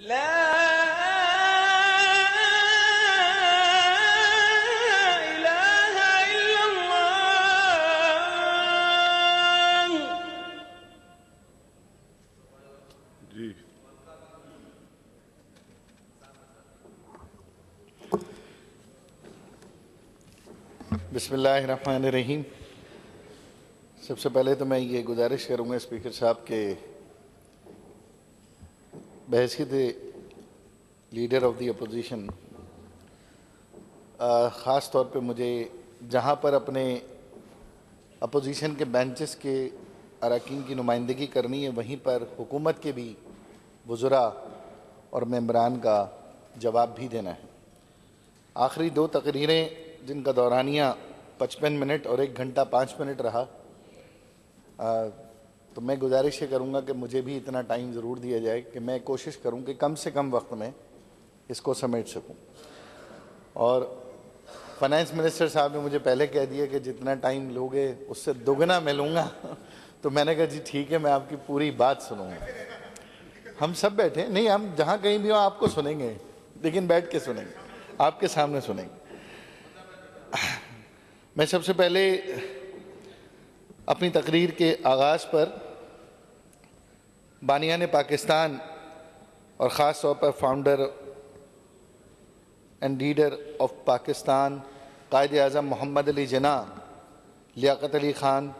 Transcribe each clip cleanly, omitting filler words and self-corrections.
ला इलाहा इल्लल्लाह। जी बिस्मिल्लाहिर्रहमानिर्रहीम। सबसे पहले तो मैं ये गुजारिश करूँगा स्पीकर साहब के बहैसियत लीडर ऑफ द अपोजिशन ख़ास तौर पे मुझे जहाँ पर अपने अपोजिशन के बेंचेस के अरकान की नुमाइंदगी करनी है वहीं पर हुकूमत के भी वज़रा और मेंबरान का जवाब भी देना है। आखिरी दो तकरीरें जिनका दौरानिया 55 मिनट और 1 घंटा 5 मिनट रहा, तो मैं गुजारिश ये करूँगा कि मुझे भी इतना टाइम ज़रूर दिया जाए कि मैं कोशिश करूँ कि कम से कम वक्त में इसको समेट सकूँ। और फाइनेंस मिनिस्टर साहब ने मुझे पहले कह दिया कि जितना टाइम लोगे उससे दोगुना मैं लूँगा तो मैंने कहा जी ठीक है, मैं आपकी पूरी बात सुनूँगा। हम सब बैठे नहीं, हम जहाँ कहीं भी हो आपको सुनेंगे, लेकिन बैठ के सुनेंगे, आपके सामने सुनेंगे। मैं सबसे पहले अपनी तकरीर के आगाज़ पर बानियान पाकिस्तान और ख़ास तौर पर founder and leader of Pakistan Quaid Azam Mohammad Ali Jinnah, Liaquat Ali Khan,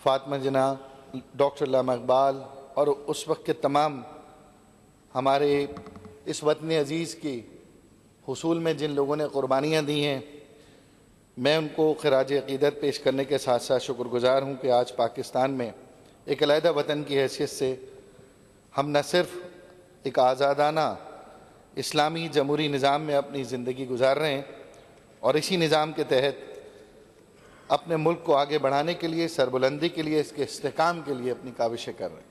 Fatima Jinnah, doctor Allama Iqbal और उस वक्त के तमाम हमारे इस वतन अज़ीज़ की हुसूल में जिन लोगों ने क़ुरबानियाँ दी हैं, मैं उनको खिराज अक़ीदत पेश करने के साथ साथ शुक्रगुज़ार हूँ कि आज पाकिस्तान में एक अलहदा वतन की हैसियत से हम न सिर्फ एक आज़ादाना इस्लामी जमहूरी निज़ाम में अपनी ज़िंदगी गुजार रहे हैं और इसी निज़ाम के तहत अपने मुल्क को आगे बढ़ाने के लिए, सरबुलंदी के लिए, इसके इस्तेहकाम के लिए अपनी काविशें कर रहे हैं।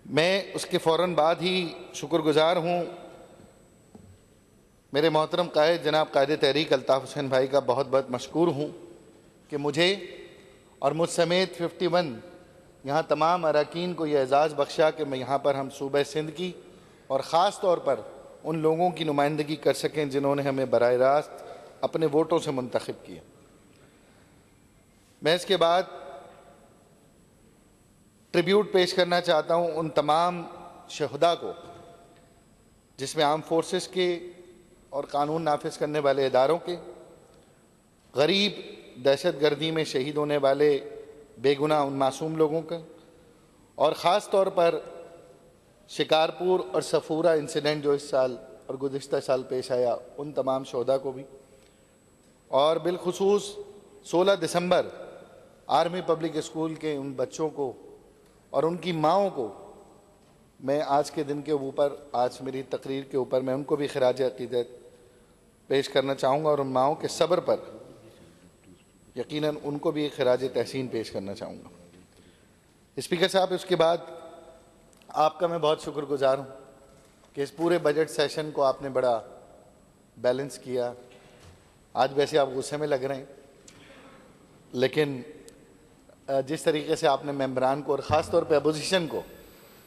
मैं उसके फ़ौरन बाद ही शुक्रगुज़ार हूँ मेरे मोहतरम कायद जनाब कायद तहरीक अल्ताफ़ हुसैन भाई का बहुत बहुत मशकूर हूँ कि मुझे और मुझ समेत 51 यहाँ तमाम अरकान को यह एज़ाज़ बख्शा कि मैं यहाँ पर हम सूबे सिंध की और ख़ास तौर पर उन लोगों की नुमाइंदगी कर सकें जिन्होंने हमें बराह रास्त अपने वोटों से मुंतखब किया। मैं इसके बाद ट्रिब्यूट पेश करना चाहता हूँ उन तमाम शहदा को जिसमें आर्म फोर्सेस के और कानून नाफिज करने वाले इदारों के, गरीब दहशतगर्दी में शहीद होने वाले बेगुनाह उन मासूम लोगों का, और ख़ास तौर पर शिकारपुर और सफूरा इंसिडेंट जो इस साल और गुज़िश्ता साल पेश आया, उन तमाम शहदा को भी, और बिलखुसूस 16 दिसंबर आर्मी पब्लिक स्कूल के उन बच्चों को और उनकी माओं को मैं आज के दिन के ऊपर, आज मेरी तकरीर के ऊपर मैं उनको भी खिराज अक़ीदत पेश करना चाहूँगा और उन माओं के सब्र पर यकीनन उनको भी खिराज तहसीन पेश करना चाहूँगा। स्पीकर साहब, उसके बाद आपका मैं बहुत शुक्रगुज़ार हूँ कि इस पूरे बजट सेशन को आपने बड़ा बैलेंस किया। आज वैसे आप गुस्से में लग रहे हैं, लेकिन जिस तरीके से आपने मेंबरान को और ख़ास तौर पे अपोजिशन को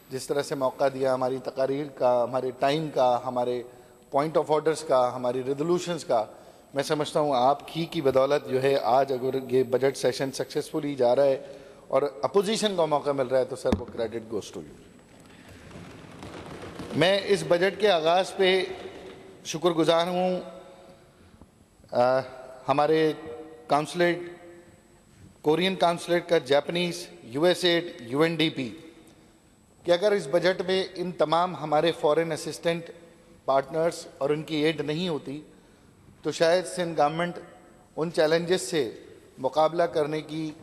जिस तरह से मौका दिया, हमारी तकारीर का, हमारे टाइम का, हमारे पॉइंट ऑफ ऑर्डर्स का, हमारी रेजोल्यूशंस का, मैं समझता हूँ आप की बदौलत जो है आज अगर ये बजट सेशन सक्सेसफुली जा रहा है और अपोजिशन को मौका मिल रहा है तो सर वो क्रेडिट गोज़ टू यू। मैं इस बजट के आगाज़ पे शुक्रगुज़ार हूँ हमारे काउंसलेट, कोरियन काउंसलेट का, जापानीज़, यूएसएड, यूएनडीपी, कि अगर इस बजट में इन तमाम हमारे फॉरेन असिस्टेंट पार्टनर्स और उनकी एड नहीं होती तो शायद सिंध गवर्नमेंट उन चैलेंजेस से मुकाबला करने की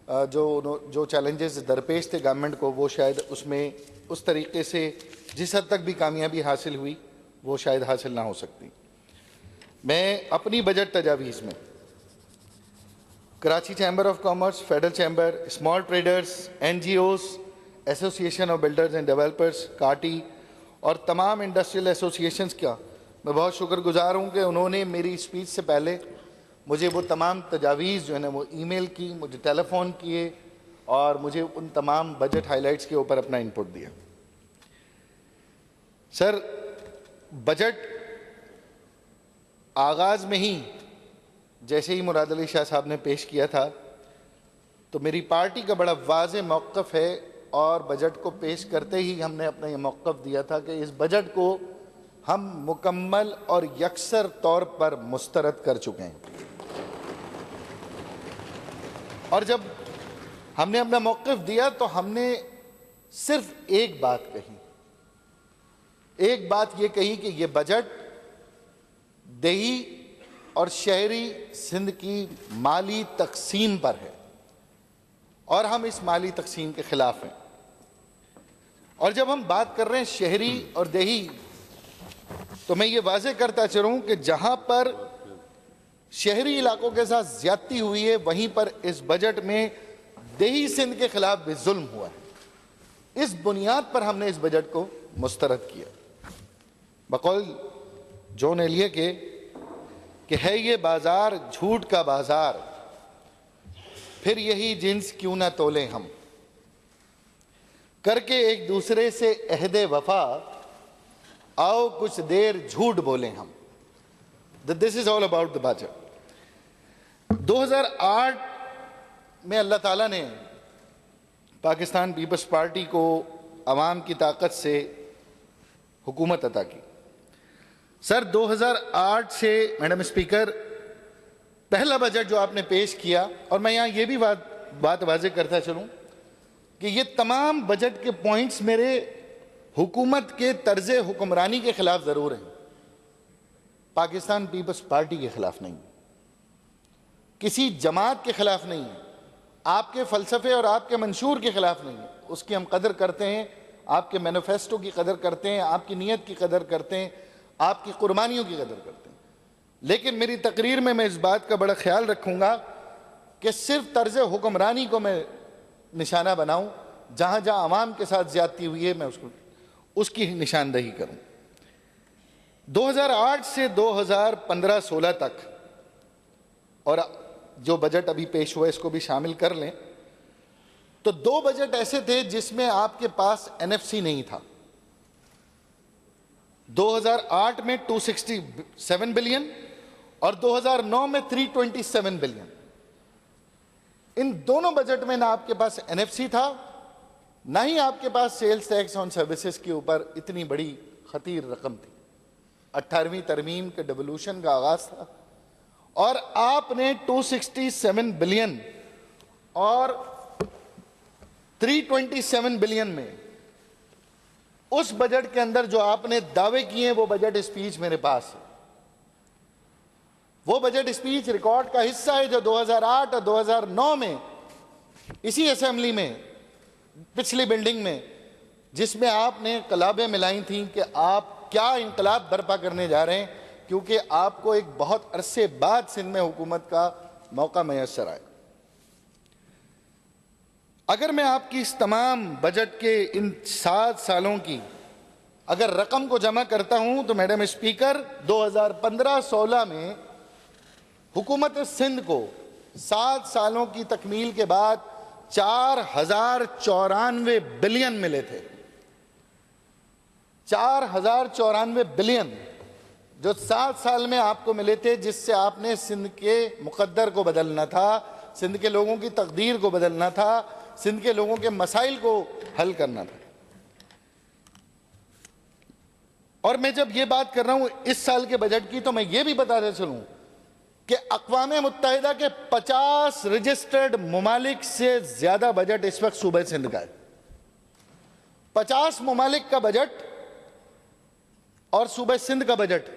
जो चैलेंजेस दरपेश थे गवर्नमेंट को, वो शायद उसमें उस तरीके से जिस हद तक भी कामयाबी हासिल हुई वो शायद हासिल ना हो सकती। मैं अपनी बजट तजावीज़ में Karachi chamber of commerce, federal chamber, small traders, NGOs, association of builders and developers, काटी और तमाम इंडस्ट्रियल एसोसिएशंस का मैं बहुत शुक्रगुज़ार हूँ कि उन्होंने मेरी स्पीच से पहले मुझे वो तमाम तजावीज़ जो है ना वो ईमेल की, मुझे टेलीफोन किए और मुझे उन तमाम बजट हाइलाइट्स के ऊपर अपना इनपुट दिया। सर, बजट आगाज में ही जैसे ही मुराद अली शाह साहब ने पेश किया था तो मेरी पार्टी का बड़ा वाज़ेह मौक़िफ़ है और बजट को पेश करते ही हमने अपना ये मौक़िफ़ दिया था कि इस बजट को हम मुकम्मल और यकसर तौर पर मुस्तरद कर चुके हैं। और जब हमने अपना मौक़िफ़ दिया तो हमने सिर्फ एक बात कही, एक बात ये कही कि ये बजट देही और शहरी सिंध की माली तकसीम पर है और हम इस माली तकसीम के खिलाफ हैं। और जब हम बात कर रहे हैं शहरी और देही, तो मैं ये वाज़ेह करता चलूं कि जहां पर शहरी इलाकों के साथ ज्यादती हुई है वहीं पर इस बजट में देही सिंध के खिलाफ भी जुल्म हुआ है। इस बुनियाद पर हमने इस बजट को मुस्तरद किया। बकौल जॉन एलिया के कि है ये बाजार झूठ का बाजार, फिर यही जिन्स क्यों ना तोले हम, करके एक दूसरे से अहदे वफा, आओ कुछ देर झूठ बोले हम। This is all about the budget. 2008 में अल्लाह ताला ने पाकिस्तान पीपल्स पार्टी को अवाम की ताकत से हुकूमत अता की। सर, 2008 से मैडम स्पीकर पहला बजट जो आपने पेश किया, और मैं यहाँ ये भी बात वाज़ेह करता चलूँ कि ये तमाम बजट के पॉइंट्स मेरे हुकूमत के तर्ज हुक्मरानी के खिलाफ ज़रूर हैं, पाकिस्तान पीपल्स पार्टी के खिलाफ नहीं, किसी जमात के खिलाफ नहीं है, आपके फ़लसफ़े और आपके मंशूर के खिलाफ नहीं है। उसकी हम कदर करते हैं, आपके मैनिफेस्टो की कदर करते हैं, आपकी नीयत की कदर करते हैं, आपकी कुर्बानियों की कदर करते हैं। लेकिन मेरी तकरीर में मैं इस बात का बड़ा ख्याल रखूँगा कि सिर्फ तर्ज हुक्मरानी को मैं निशाना बनाऊँ, जहाँ जहाँ अवाम के साथ ज़्यादती हुई है मैं उसकी निशानदही करूँ। 2008 से 2015-16 तक, और जो बजट अभी पेश हुआ इसको भी शामिल कर लें, तो 2 बजट ऐसे थे जिसमें आपके पास एनएफसी नहीं था। 2008 में 267 बिलियन और 2009 में 327 बिलियन। इन दोनों बजट में ना आपके पास एनएफसी था, ना ही आपके पास सेल्स टैक्स ऑन सर्विसेज के ऊपर इतनी बड़ी खतीर रकम थी। 18वीं तरमीम के डिवोल्यूशन का आगाज था और आपने 267 बिलियन और 327 बिलियन में उस बजट के अंदर जो आपने दावे किए हैं वो बजट स्पीच मेरे पास है। वो बजट स्पीच रिकॉर्ड का हिस्सा है जो 2008 और 2009 में इसी असेंबली में, पिछली बिल्डिंग में, जिसमें आपने कलाबें मिलाई थी कि आप क्या इनकलाब बर्पा करने जा रहे हैं, क्योंकि आपको एक बहुत अरसे बाद सिंध में हुकूमत का मौका मैसर आया। अगर मैं आपकी इस तमाम बजट के इन 7 सालों की अगर रकम को जमा करता हूं तो मैडम स्पीकर 2015-16 में हुकूमत सिंध को 7 सालों की तकमील के बाद 4094 बिलियन मिले थे। 4094 बिलियन जो 7 साल में आपको मिले थे, जिससे आपने सिंध के मुकद्दर को बदलना था, सिंध के लोगों की तकदीर को बदलना था, सिंध के लोगों के मसाइल को हल करना था। और मैं जब ये बात कर रहा हूं इस साल के बजट की, तो मैं ये भी बताते चलूं कि अक़वाम मुत्तहिदा के 50 रजिस्टर्ड ममालिक से ज्यादा बजट इस वक्त सूबे सिंध का है। 50 ममालिक का बजट और सूबे सिंध का बजट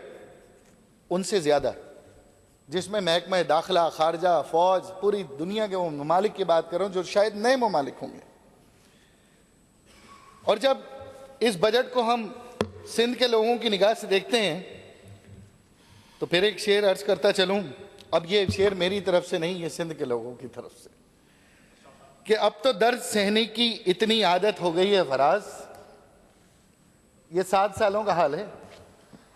उनसे ज्यादा, जिसमें महकमा दाखिला, खारजा, फौज, पूरी दुनिया के वो ममालिक की बात कर रहा हूं जो शायद नए ममालिक होंगे। और जब इस बजट को हम सिंध के लोगों की निगाह से देखते हैं तो फिर एक शेर अर्ज करता चलूं। अब ये शेर मेरी तरफ से नहीं, ये सिंध के लोगों की तरफ से, कि अब तो दर्द सहने की इतनी आदत हो गई है फराज, ये 7 सालों का हाल है।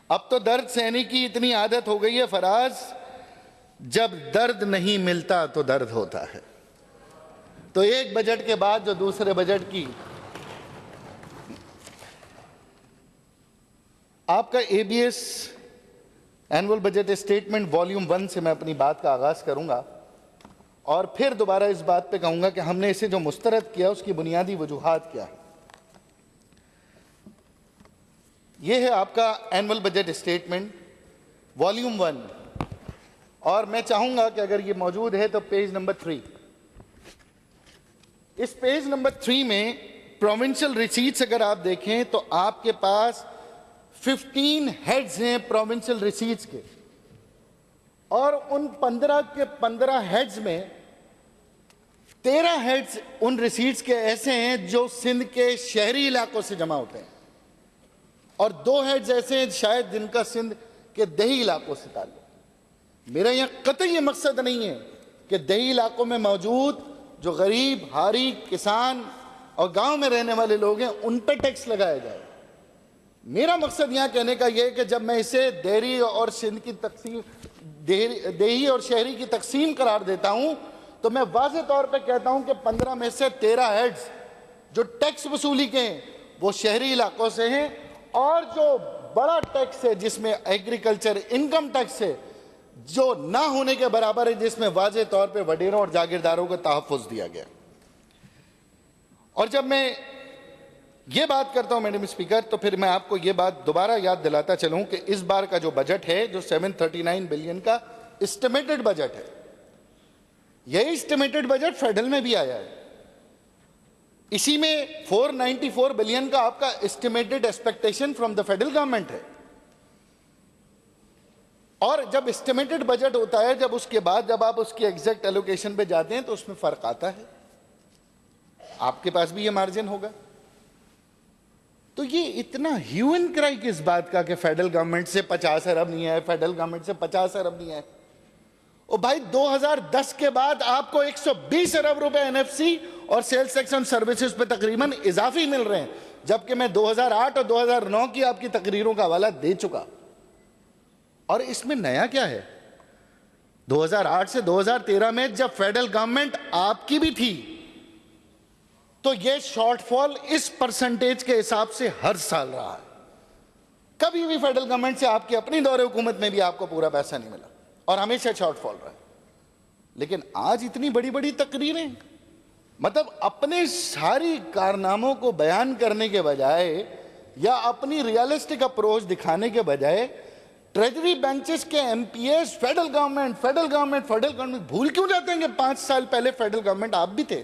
अब तो दर्द सहने की इतनी आदत हो गई है फराज, जब दर्द नहीं मिलता तो दर्द होता है। तो एक बजट के बाद जो दूसरे बजट की आपका ABS annual budget statement volume 1 से मैं अपनी बात का आगाज करूंगा और फिर दोबारा इस बात पे कहूंगा कि हमने इसे जो मुस्तरद किया उसकी बुनियादी वजूहात क्या है। यह है आपका एनुअल बजट स्टेटमेंट वॉल्यूम 1 और मैं चाहूंगा कि अगर ये मौजूद है तो पेज नंबर 3। इस पेज नंबर 3 में प्रोविंशियल रिसीट्स अगर आप देखें तो आपके पास 15 हेड्स हैं प्रोविंशियल रिसीट्स के, और उन 15 के 15 हेड्स में 13 हेड्स उन रिसीट्स के ऐसे हैं जो सिंध के शहरी इलाकों से जमा होते हैं, और 2 हेड्स ऐसे हैं शायद जिनका सिंध के देही इलाकों से ताल्लुक। मेरा यहां कतई ये मकसद नहीं है कि देही इलाकों में मौजूद जो गरीब हारी किसान और गांव में रहने वाले लोग हैं उन पर टैक्स लगाया जाए। मेरा मकसद यहां कहने का यह है कि जब मैं इसे देरी और सिंध की तकसीम, देही और शहरी की तकसीम करार देता हूं तो मैं वाज़े तौर पे कहता हूं कि 15 में से 13 हेड्स जो टैक्स वसूली के हैं वो शहरी इलाकों से हैं, और जो बड़ा टैक्स है जिसमें एग्रीकल्चर इनकम टैक्स है जो ना होने के बराबर है, जिसमें वाज़े तौर पे वडेरों और जागीरदारों को तहफ़्फ़ुज़ दिया गया। और जब मैं ये बात करता हूं मैडम स्पीकर, तो फिर मैं आपको ये बात दोबारा याद दिलाता चलूं कि इस बार का जो बजट है जो 739 बिलियन का एस्टिमेटेड बजट है, यही एस्टिमेटेड बजट फेडरल में भी आया है। इसी में 494 बिलियन का आपका estimated expectation from the federal government है। और जब एस्टिमेटेड बजट होता है, जब उसके बाद जब आप उसकी एग्जैक्ट एलोकेशन पे जाते हैं तो उसमें फर्क आता है। आपके पास भी ये मार्जिन होगा। तो ये इतना ह्यू एंड क्राई किस बात का कि फेडरल गवर्नमेंट से 50 अरब नहीं है, फेडरल गवर्नमेंट से 50 अरब नहीं है। ओ भाई 2010 के बाद आपको 120 अरब रुपए एनएफसी और सेल्स टैक्स ऑन सर्विसेज पे तकरीबन इजाफी मिल रहे हैं, जबकि मैं 2008 और 2009 की आपकी तकरीरों का हवाला दे चुका। और इसमें नया क्या है? 2008 से 2013 में जब फेडरल गवर्नमेंट आपकी भी थी तो यह शॉर्टफॉल इस परसेंटेज के हिसाब से हर साल रहा है। कभी भी फेडरल गवर्नमेंट से आपकी अपनी दौरे हुकूमत में भी आपको पूरा पैसा नहीं मिला और हमेशा शॉर्टफॉल रहा है। लेकिन आज इतनी बड़ी बड़ी तकरीरें, मतलब अपने सारी कारनामों को बयान करने के बजाय या अपनी रियलिस्टिक अप्रोच दिखाने के बजाय ट्रेजरी बेंचेस के एमपीएस फेडरल गवर्नमेंट भूल क्यों जाते हैं कि 5 साल पहले फेडरल गवर्नमेंट आप भी थे?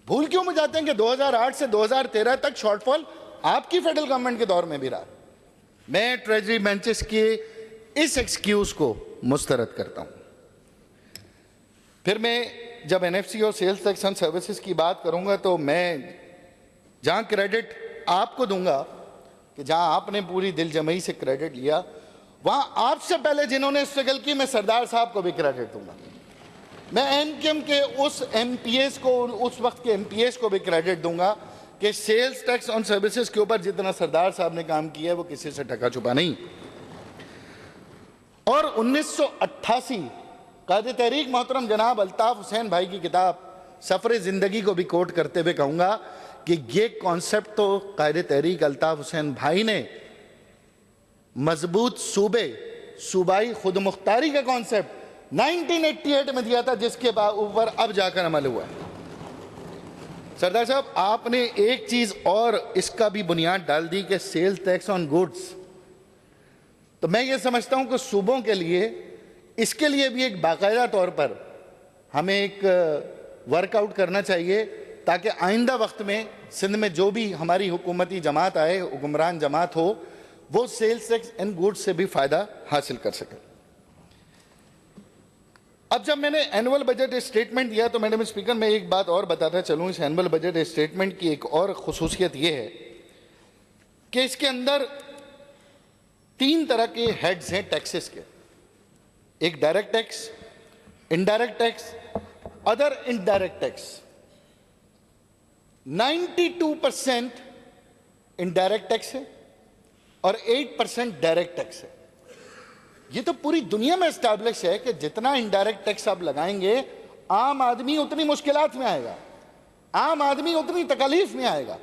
भूल क्यों जाते हैं कि 2008 से 2013 तक शॉर्टफॉल आपकी फेडरल गवर्नमेंट के दौर में भी रहा? मैं ट्रेजरी बेंचेस के इस एक्सक्यूज को मुस्तरद करता हूं। फिर मैं जब एनएफसी और सेल्स टैक्स ऑन सर्विसेज की बात करूंगा तो मैं जहां क्रेडिट आपको दूंगा कि जहां आपने पूरी दिल जमई से क्रेडिट लिया, वहां आपसे पहले जिन्होंने स्ट्रगल की मैं सरदार साहब को भी क्रेडिट दूंगा। मैं एनकेएम के उस एमपीएस को, उस वक्त के एमपीएस को भी क्रेडिट दूंगा कि सेल्स टैक्स ऑन सर्विसेज के ऊपर जितना सरदार साहब ने काम किया है वो किसी से ढका छुपा नहीं। और 1988 कायदे तहरीक मोहतरम जनाब अल्ताफ हुसैन भाई की किताब सफर जिंदगी को भी कोट करते हुए कहूंगा कि ये कॉन्सेप्ट तो कायदे तहरीक अल्ताफ हुसैन भाई ने मजबूत सूबाई खुद मुख्तारी का कॉन्सेप्ट 1988 में दिया था, जिसके ऊपर अब जाकर अमल हुआ है। सरदार साहब आपने एक चीज और इसका भी बुनियाद डाल दी कि सेल्स टैक्स ऑन गुड्स। तो मैं ये समझता हूं कि सूबों के लिए इसके लिए भी एक बाकायदा तौर पर हमें एक वर्कआउट करना चाहिए ताकि आइंदा वक्त में सिंध में जो भी हमारी हुकूमती जमात आए, हुक्मरान जमात हो, वो सेल्स टैक्स एंड गुड्स से भी फायदा हासिल कर सके। अब जब मैंने एनुअल बजट स्टेटमेंट दिया तो मैडम स्पीकर मैं एक बात और बताता चलूं, इस एनुअल बजट स्टेटमेंट की एक और खुसूसियत यह है कि इसके अंदर 3 तरह के हेड्स हैं टैक्सेस के। एक direct tax, indirect tax, other indirect tax. 92% indirect tax है और 8% डायरेक्ट टैक्स है। ये तो पूरी दुनिया में एस्टैब्लिश है कि जितना इनडायरेक्ट टैक्स आप लगाएंगे आम आदमी उतनी मुश्किलात में आएगा, आम आदमी उतनी तकलीफ में आएगा।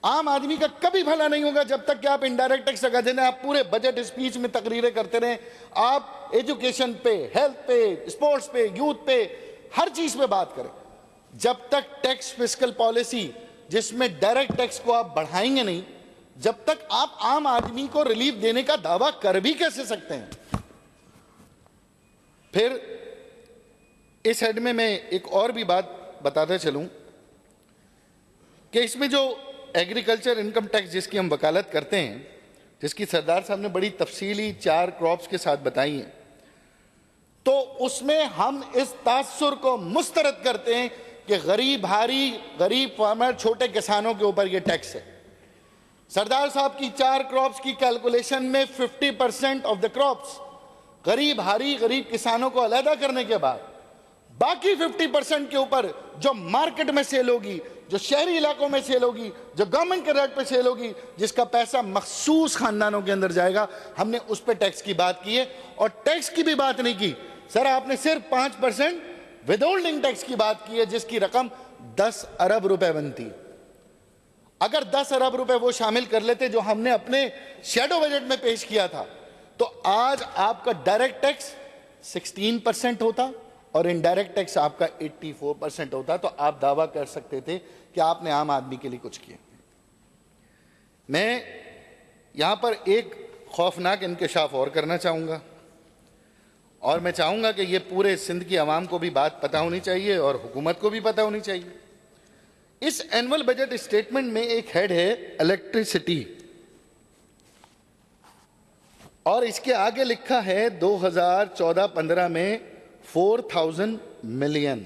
आम आदमी का कभी भला नहीं होगा जब तक कि आप इनडायरेक्ट टैक्स लगा देना। आप पूरे बजट स्पीच में तकरीरें करते रहें, आप एजुकेशन पे, हेल्थ पे, स्पोर्ट्स पे, यूथ पे, हर चीज पे बात करें। जब तक टैक्स फिस्कल पॉलिसी जिसमें डायरेक्ट टैक्स को आप बढ़ाएंगे नहीं, जब तक आप आम आदमी को रिलीफ देने का दावा कर भी कैसे सकते हैं। फिर इस हेड में मैं एक और भी बात बताता चलूं कि इसमें जो एग्रीकल्चर इनकम टैक्स जिसकी हम वकालत करते हैं, जिसकी सरदार साहब ने बड़ी तफसीली 4 क्रॉप्स के साथ बताई है, तो उसमें हम इस तासुर को मुस्तरद करते हैं कि गरीब फार्मर, छोटे किसानों के ऊपर ये टैक्स है। सरदार साहब की 4 क्रॉप्स की कैलकुलेशन में 50% ऑफ द क्रॉप्स गरीब किसानों को अलहदा करने के बाद बाकी 50% के ऊपर जो मार्केट में सेल होगी, जो शहरी इलाकों में सेल होगी, जो गवर्नमेंट के रेट पे सेल होगी, जिसका पैसा मखसूस खानदानों के अंदर जाएगा, हमने उस पे टैक्स की बात की है। और टैक्स की भी बात नहीं की सर, आपने सिर्फ 5% विदहोल्डिंग टैक्स की बात की है, जिसकी रकम 10 अरब रुपए बनती। अगर 10 अरब रुपए वो शामिल कर लेते जो हमने अपने शैडो बजट में पेश किया था, तो आज आपका डायरेक्ट टैक्स 16% होता और इनडायरेक्ट टैक्स आपका 84% होता। तो आप दावा कर सकते थे कि आपने आम आदमी के लिए कुछ किया। मैं यहां पर एक खौफनाक इंकशाफ और करना चाहूंगा, और मैं चाहूंगा कि ये पूरे सिंध की आवाम को भी बात पता होनी चाहिए और हुकूमत को भी पता होनी चाहिए। इस एनुअल बजट स्टेटमेंट में एक हेड है इलेक्ट्रिसिटी, और इसके आगे लिखा है 2014-15 में 4000 मिलियन।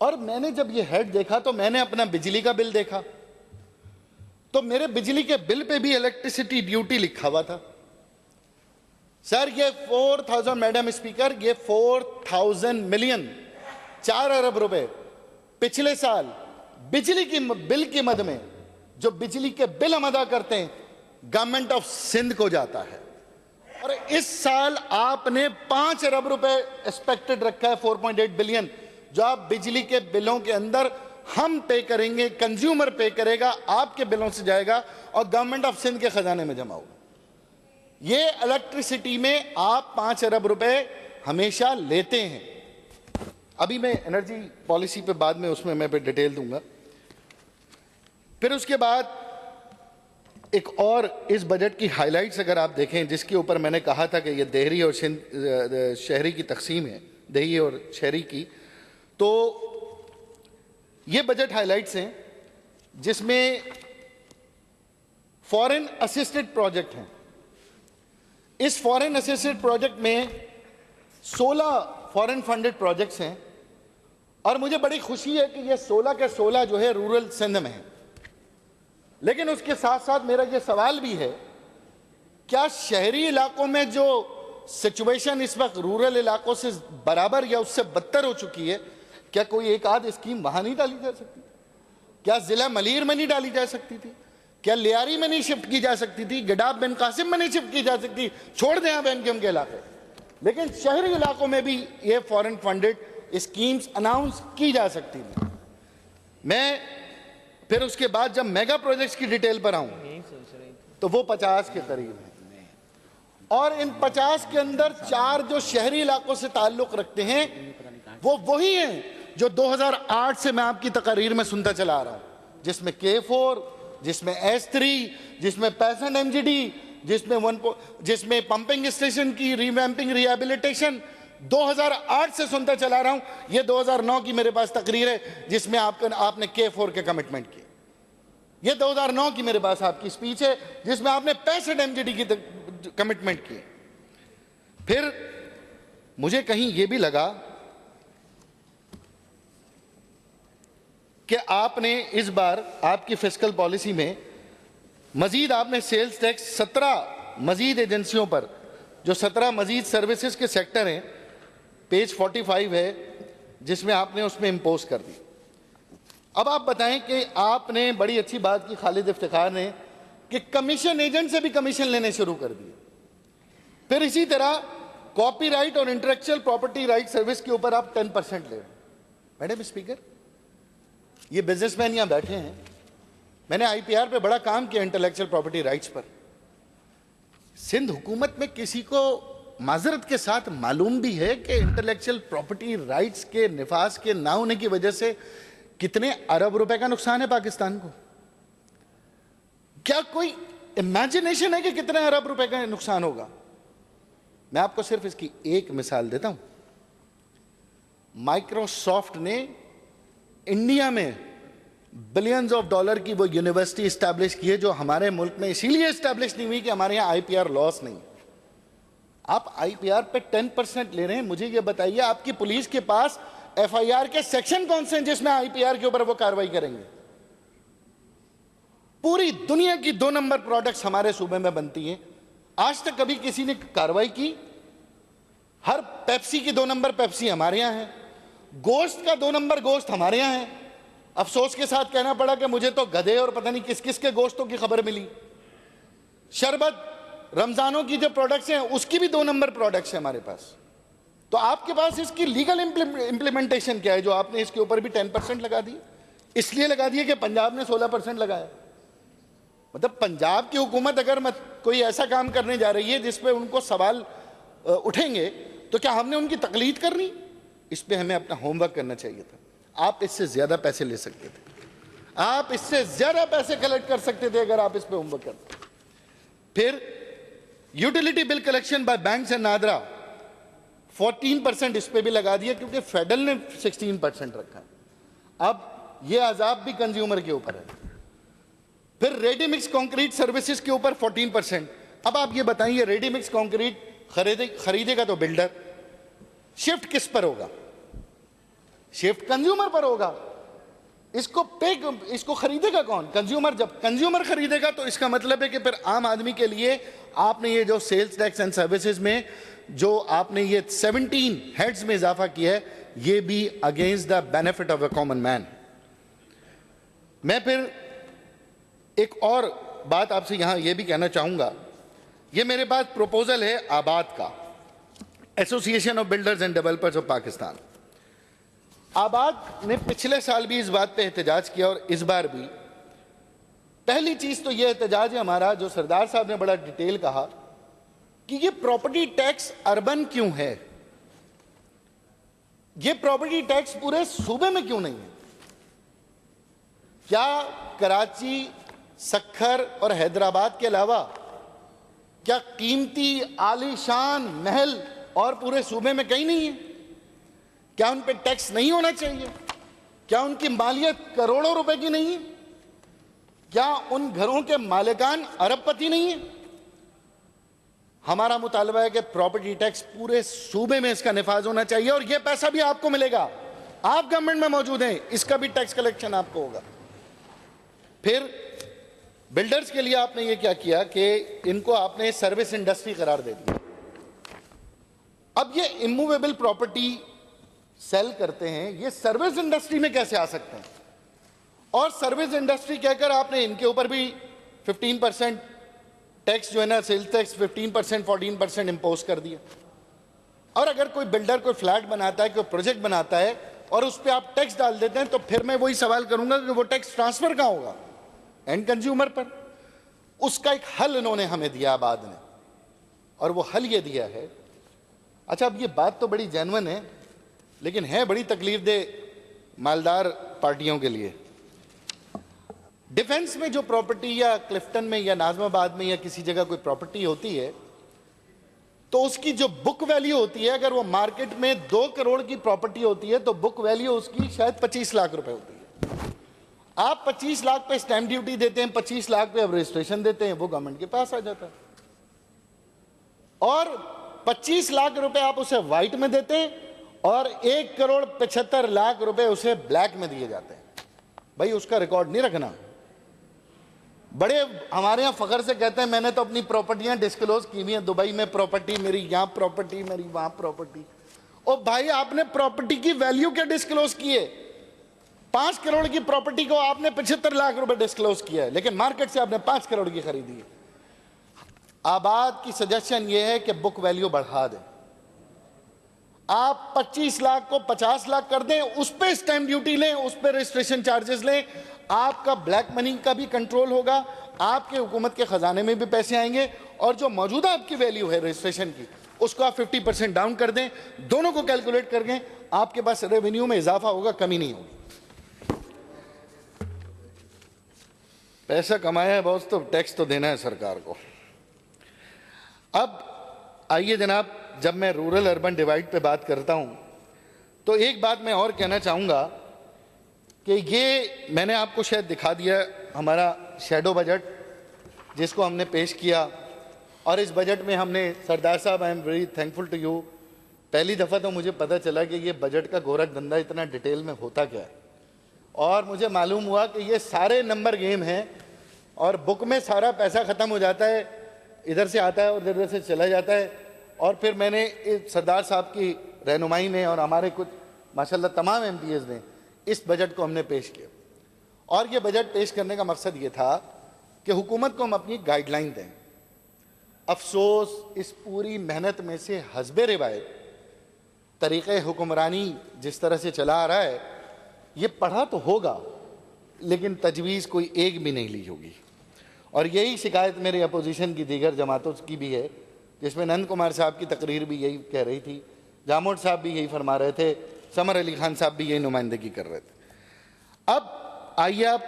और मैंने जब ये हेड देखा तो मैंने अपना बिजली का बिल देखा, तो मेरे बिजली के बिल पे भी इलेक्ट्रिसिटी ड्यूटी लिखा हुआ था। सर ये 4000, मैडम स्पीकर, ये 4000 मिलियन, 4 अरब रुपए पिछले साल बिजली की बिल की मद में, जो बिजली के बिल हम अदा करते हैं, गवर्नमेंट ऑफ सिंध को जाता है। और इस साल आपने 5 अरब रुपए एक्सपेक्टेड रखा है, 4.8 बिलियन, जो आप बिजली के बिलों के अंदर हम पे करेंगे, कंज्यूमर पे करेगा, आपके बिलों से जाएगा और गवर्नमेंट ऑफ सिंध के खजाने में जमा होगा। ये इलेक्ट्रिसिटी में आप 5 अरब रुपए हमेशा लेते हैं। अभी मैं एनर्जी पॉलिसी पे बाद में उसमें मैं पे डिटेल दूंगा। फिर उसके बाद एक और इस बजट की हाइलाइट्स अगर आप देखें, जिसके ऊपर मैंने कहा था कि ये देहरी और शहरी की तकसीम है, देही और शहरी की, तो ये बजट हाइलाइट्स हैं जिसमें फॉरेन असिस्टेड प्रोजेक्ट हैं। इस फॉरेन असिस्टेड प्रोजेक्ट में 16 फॉरेन फंडेड प्रोजेक्ट्स हैं, और मुझे बड़ी खुशी है कि ये 16 के 16 जो है रूरल सिंध में है। लेकिन उसके साथ साथ मेरा ये सवाल भी है, क्या शहरी इलाकों में जो सिचुएशन इस वक्त रूरल इलाकों से बराबर या उससे बदतर हो चुकी है, क्या कोई एक आध स्कीम वहां नहीं डाली जा सकती? क्या जिला मलीर में नहीं डाली जा सकती थी? क्या लियारी में नहीं शिफ्ट की जा सकती थी? गडाब बिन कासिम में नहीं शिफ्ट की जा सकती? छोड़ दें आप एमकेएम के इलाके, लेकिन शहरी इलाकों में भी ये फॉरेन फंडेड स्कीम्स अनाउंस की जा सकती थी। मैं फिर उसके बाद जब मेगा प्रोजेक्ट्स की डिटेल पर आऊं तो वो 50 के करीब हैं, और इन 50 के अंदर 4 जो शहरी इलाकों से ताल्लुक रखते हैं वो वही हैं जो 2008 से मैं आपकी तकरीर में सुनता चला रहा हूं, जिसमें K4, जिसमें S3, जिसमें पैसेंट MGD, जिसमें पंपिंग स्टेशन की रिवैम्पिंग रिहेबिलिटेशन 2008 से सुनता चला रहा हूं। ये 2009 की मेरे पास तकरीर है जिसमें आपने K4 के कमिटमेंट किए। ये 2009 की मेरे पास आपकी स्पीच है जिसमें आपने 65 MGD की कमिटमेंट किए। फिर मुझे कहीं ये भी लगा कि आपने इस बार आपकी फिस्कल पॉलिसी में मजीद आपने सेल्स टैक्स 17 मजीद एजेंसियों पर, जो 17 मजीद सर्विसेज के सेक्टर हैं, पेज 45 है, जिसमें आपने उसमें इम्पोज कर दी। अब आप बताएं कि आपने बड़ी अच्छी बात की खालिद इफ्तिखार ने कि कमीशन एजेंट से भी कमीशन लेने शुरू कर दिए। फिर इसी तरह कॉपीराइट और इंटेलेक्चुअल प्रॉपर्टी राइट सर्विस के ऊपर आप 10% ले रहे हैं। मैडम स्पीकर, ये बिजनेसमैन यहां बैठे हैं, मैंने आईपीआर पे बड़ा काम किया, इंटेलेक्चुअल प्रॉपर्टी राइट्स पर। सिंध हुकूमत में किसी को माजरत के साथ मालूम भी है कि इंटेलेक्चुअल प्रॉपर्टी राइट्स के निफाज के ना होने की वजह से कितने अरब रुपए का नुकसान है पाकिस्तान को? क्या कोई इमेजिनेशन है कि कितने अरब रुपए का नुकसान होगा? मैं आपको सिर्फ इसकी एक मिसाल देता हूं। माइक्रोसॉफ्ट ने इंडिया में बिलियंस ऑफ डॉलर की वो यूनिवर्सिटी एस्टैब्लिश की है, जो हमारे मुल्क में इसीलिए एस्टैब्लिश नहीं हुई कि हमारे यहां आईपीआर लॉस नहीं। आप आईपीआर पे 10% ले रहे हैं। मुझे ये बताइए, आपकी पुलिस के पास एफआईआर के सेक्शन कौन से हैं जिसमें आईपीआर के ऊपर वो कार्रवाई करेंगे? पूरी दुनिया की 2 नंबर प्रोडक्ट्स हमारे सूबे में बनती हैं। आज तक कभी किसी ने कार्रवाई की? हर पेप्सी की 2 नंबर पेप्सी हमारे यहां है। गोश्त का 2 नंबर गोश्त हमारे यहां है। अफसोस के साथ कहना पड़ा कि मुझे तो गधे और पता नहीं किस किस के गोश्तों की खबर मिली। शरबत, रमजानों की जो प्रोडक्ट्स हैं उसकी भी 2 नंबर प्रोडक्ट्स हैं हमारे पास। तो आपके पास इसकी लीगल इंप्लीमेंटेशन क्या है जो आपने इसके ऊपर भी 10% लगा दी? इसलिए लगा दिए कि पंजाब ने 16% लगाया। मतलब पंजाब की हुकूमत अगर कोई ऐसा काम करने जा रही है जिस पे उनको सवाल उठेंगे, तो क्या हमने उनकी तकलीद करनी? इस पे हमें अपना होमवर्क करना चाहिए था। आप इससे ज्यादा पैसे ले सकते थे, आप इससे ज्यादा पैसे कलेक्ट कर सकते थे अगर आप इस पे होमवर्क करते। फिर utility bill collection bye banks and NADRA 14% इस पे भी लगा दिया, क्योंकि फेडरल ने 16% रखा है। अब ये अजाब भी कंज्यूमर के ऊपर है। फिर रेडी मिक्स कंक्रीट सर्विसेज के ऊपर 14%। अब आप ये बताइए, रेडी मिक्स कंक्रीट खरीदेगा तो बिल्डर, शिफ्ट किस पर होगा? शिफ्ट कंज्यूमर पर होगा। इसको खरीदेगा कौन? कंज्यूमर। जब कंज्यूमर खरीदेगा तो इसका मतलब है कि फिर आम आदमी के लिए आपने ये जो सेल्स टैक्स एंड सर्विसेज में जो आपने ये 17 हेड्स में इजाफा किया है, ये भी against the benefit of a common man. मैं फिर एक और बात आपसे यहां यह भी कहना चाहूंगा। ये मेरे पास प्रपोजल है आबाद का, association of builders and developers of Pakistan. आबाद ने पिछले साल भी इस बात पे एहतजाज किया और इस बार भी। पहली चीज तो यह एहतजाज है हमारा, जो सरदार साहब ने बड़ा डिटेल कहा कि ये प्रॉपर्टी टैक्स अर्बन क्यों है, ये प्रॉपर्टी टैक्स पूरे सूबे में क्यों नहीं है? क्या कराची, सक्खर और हैदराबाद के अलावा क्या कीमती आलीशान महल और पूरे सूबे में कहीं नहीं है? क्या उन पे टैक्स नहीं होना चाहिए? क्या उनकी मालियत करोड़ों रुपए की नहीं है? क्या उन घरों के मालिकान अरबपति नहीं है? हमारा मुतालबा है कि प्रॉपर्टी टैक्स पूरे सूबे में इसका निफाज होना चाहिए और यह पैसा भी आपको मिलेगा। आप गवर्नमेंट में मौजूद हैं, इसका भी टैक्स कलेक्शन आपको होगा। फिर बिल्डर्स के लिए आपने ये क्या किया कि इनको आपने सर्विस इंडस्ट्री करार दे दिया। अब ये इमूवेबल प्रॉपर्टी सेल करते हैं, ये सर्विस इंडस्ट्री में कैसे आ सकते हैं? और सर्विस इंडस्ट्री कहकर आपने इनके ऊपर भी 15% टैक्स जो है ना, सेल्स टैक्स 15%, 14% इंपोज कर दिया। और अगर कोई बिल्डर कोई फ्लैट बनाता है, कोई प्रोजेक्ट बनाता है और उस पर आप टैक्स डाल देते हैं, तो फिर मैं वही सवाल करूंगा कि वो टैक्स ट्रांसफर कहां होगा? एंड कंज्यूमर पर। उसका एक हल इन्होंने हमें दिया आबाद ने, और वो हल ये दिया है। अच्छा, अब ये बात तो बड़ी जेन्युइन है, लेकिन है बड़ी तकलीफ दे मालदार पार्टियों के लिए। डिफेंस में जो प्रॉपर्टी या क्लिफ्टन में या नाजमाबाद में या किसी जगह कोई प्रॉपर्टी होती है, तो उसकी जो बुक वैल्यू होती है, अगर वो मार्केट में 2 करोड़ की प्रॉपर्टी होती है तो बुक वैल्यू उसकी शायद 25 लाख रुपए होती है। आप 25 लाख पे स्टैंप ड्यूटी देते हैं, 25 लाख पे अब रजिस्ट्रेशन देते हैं, वो गवर्नमेंट के पास आ जाता है। और 25 लाख रुपए आप उसे व्हाइट में देते हैं और 1 करोड़ 75 लाख रुपए उसे ब्लैक में दिए जाते हैं। भाई, उसका रिकॉर्ड नहीं रखना। बड़े हमारे यहां फखर से कहते हैं मैंने तो अपनी प्रॉपर्टियां डिस्क्लोज की हुई हैं, दुबई में प्रॉपर्टी मेरी, यहां प्रॉपर्टी मेरी, वहां प्रॉपर्टी। ओ भाई, आपने प्रॉपर्टी की वैल्यू क्या डिस्क्लोज की है? 5 करोड़ की प्रॉपर्टी को आपने 75 लाख रुपए डिस्क्लोज किया है, लेकिन मार्केट से आपने 5 करोड़ की खरीदी है। आबाद की सजेशन यह है कि बुक वैल्यू बढ़ा दें। आप 25 लाख को 50 लाख कर दें, उस पर स्टैंप ड्यूटी लें, उस पर रजिस्ट्रेशन चार्जेस लें, आपका ब्लैक मनी का भी कंट्रोल होगा, आपके हुकूमत के खजाने में भी पैसे आएंगे, और जो मौजूदा आपकी वैल्यू है रजिस्ट्रेशन की उसको आप 50% डाउन कर दें, दोनों को कैलकुलेट कर दें, आपके पास रेवेन्यू में इजाफा होगा, कमी नहीं होगी। पैसा कमाया है बॉस तो टैक्स तो देना है सरकार को। अब आइए जनाब, जब मैं रूरल अर्बन डिवाइड पे बात करता हूं तो एक बात मैं और कहना चाहूँगा कि ये मैंने आपको शायद दिखा दिया हमारा शैडो बजट जिसको हमने पेश किया, और इस बजट में हमने, सरदार साहब I am very thankful to you, पहली दफ़ा तो मुझे पता चला कि ये बजट का गोरख धंधा इतना डिटेल में होता क्या है, और मुझे मालूम हुआ कि ये सारे नंबर गेम हैं और बुक में सारा पैसा ख़त्म हो जाता है, इधर से आता है और इधर से चला जाता है। और फिर मैंने सरदार साहब की रहनुमाई में और हमारे कुछ माशाल्लाह तमाम MPs ने इस बजट को हमने पेश किया, और ये बजट पेश करने का मकसद ये था कि हुकूमत को हम अपनी गाइडलाइन दें। अफसोस इस पूरी मेहनत में से हस्बे रिवायत तरीक़े हुक्मरानी जिस तरह से चला आ रहा है, ये पढ़ा तो होगा लेकिन तजवीज़ कोई एक भी नहीं ली होगी, और यही शिकायत मेरे अपोजिशन की दीगर जमातों की भी है, जिसमें नंद कुमार साहब की तकरीर भी यही कह रही थी, जामोद साहब भी यही फरमा रहे थे, समर अली खान साहब भी यही नुमाइंदगी कर रहे थे। अब आइए आप,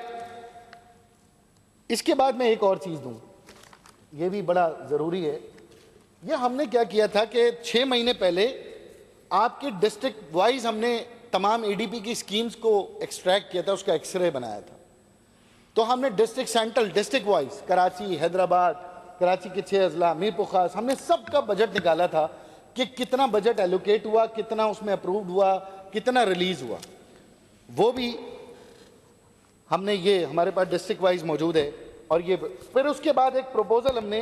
इसके बाद मैं एक और चीज़ दूँ, ये भी बड़ा ज़रूरी है। ये हमने क्या किया था कि 6 महीने पहले आपके डिस्ट्रिक्ट वाइज हमने तमाम ADP की स्कीम्स को एक्सट्रैक्ट किया था, उसका एक्सरे बनाया था। तो हमने district central district wise Karachi, Hyderabad, Karachi के 6 अजला, मीरपुर खास, हमने सबका बजट निकाला था कि कितना बजट एलोकेट हुआ, कितना उसमें अप्रूव्ड हुआ, कितना रिलीज हुआ, वो भी हमने, ये हमारे पास डिस्ट्रिक्ट वाइज मौजूद है। और ये फिर उसके बाद एक प्रपोजल हमने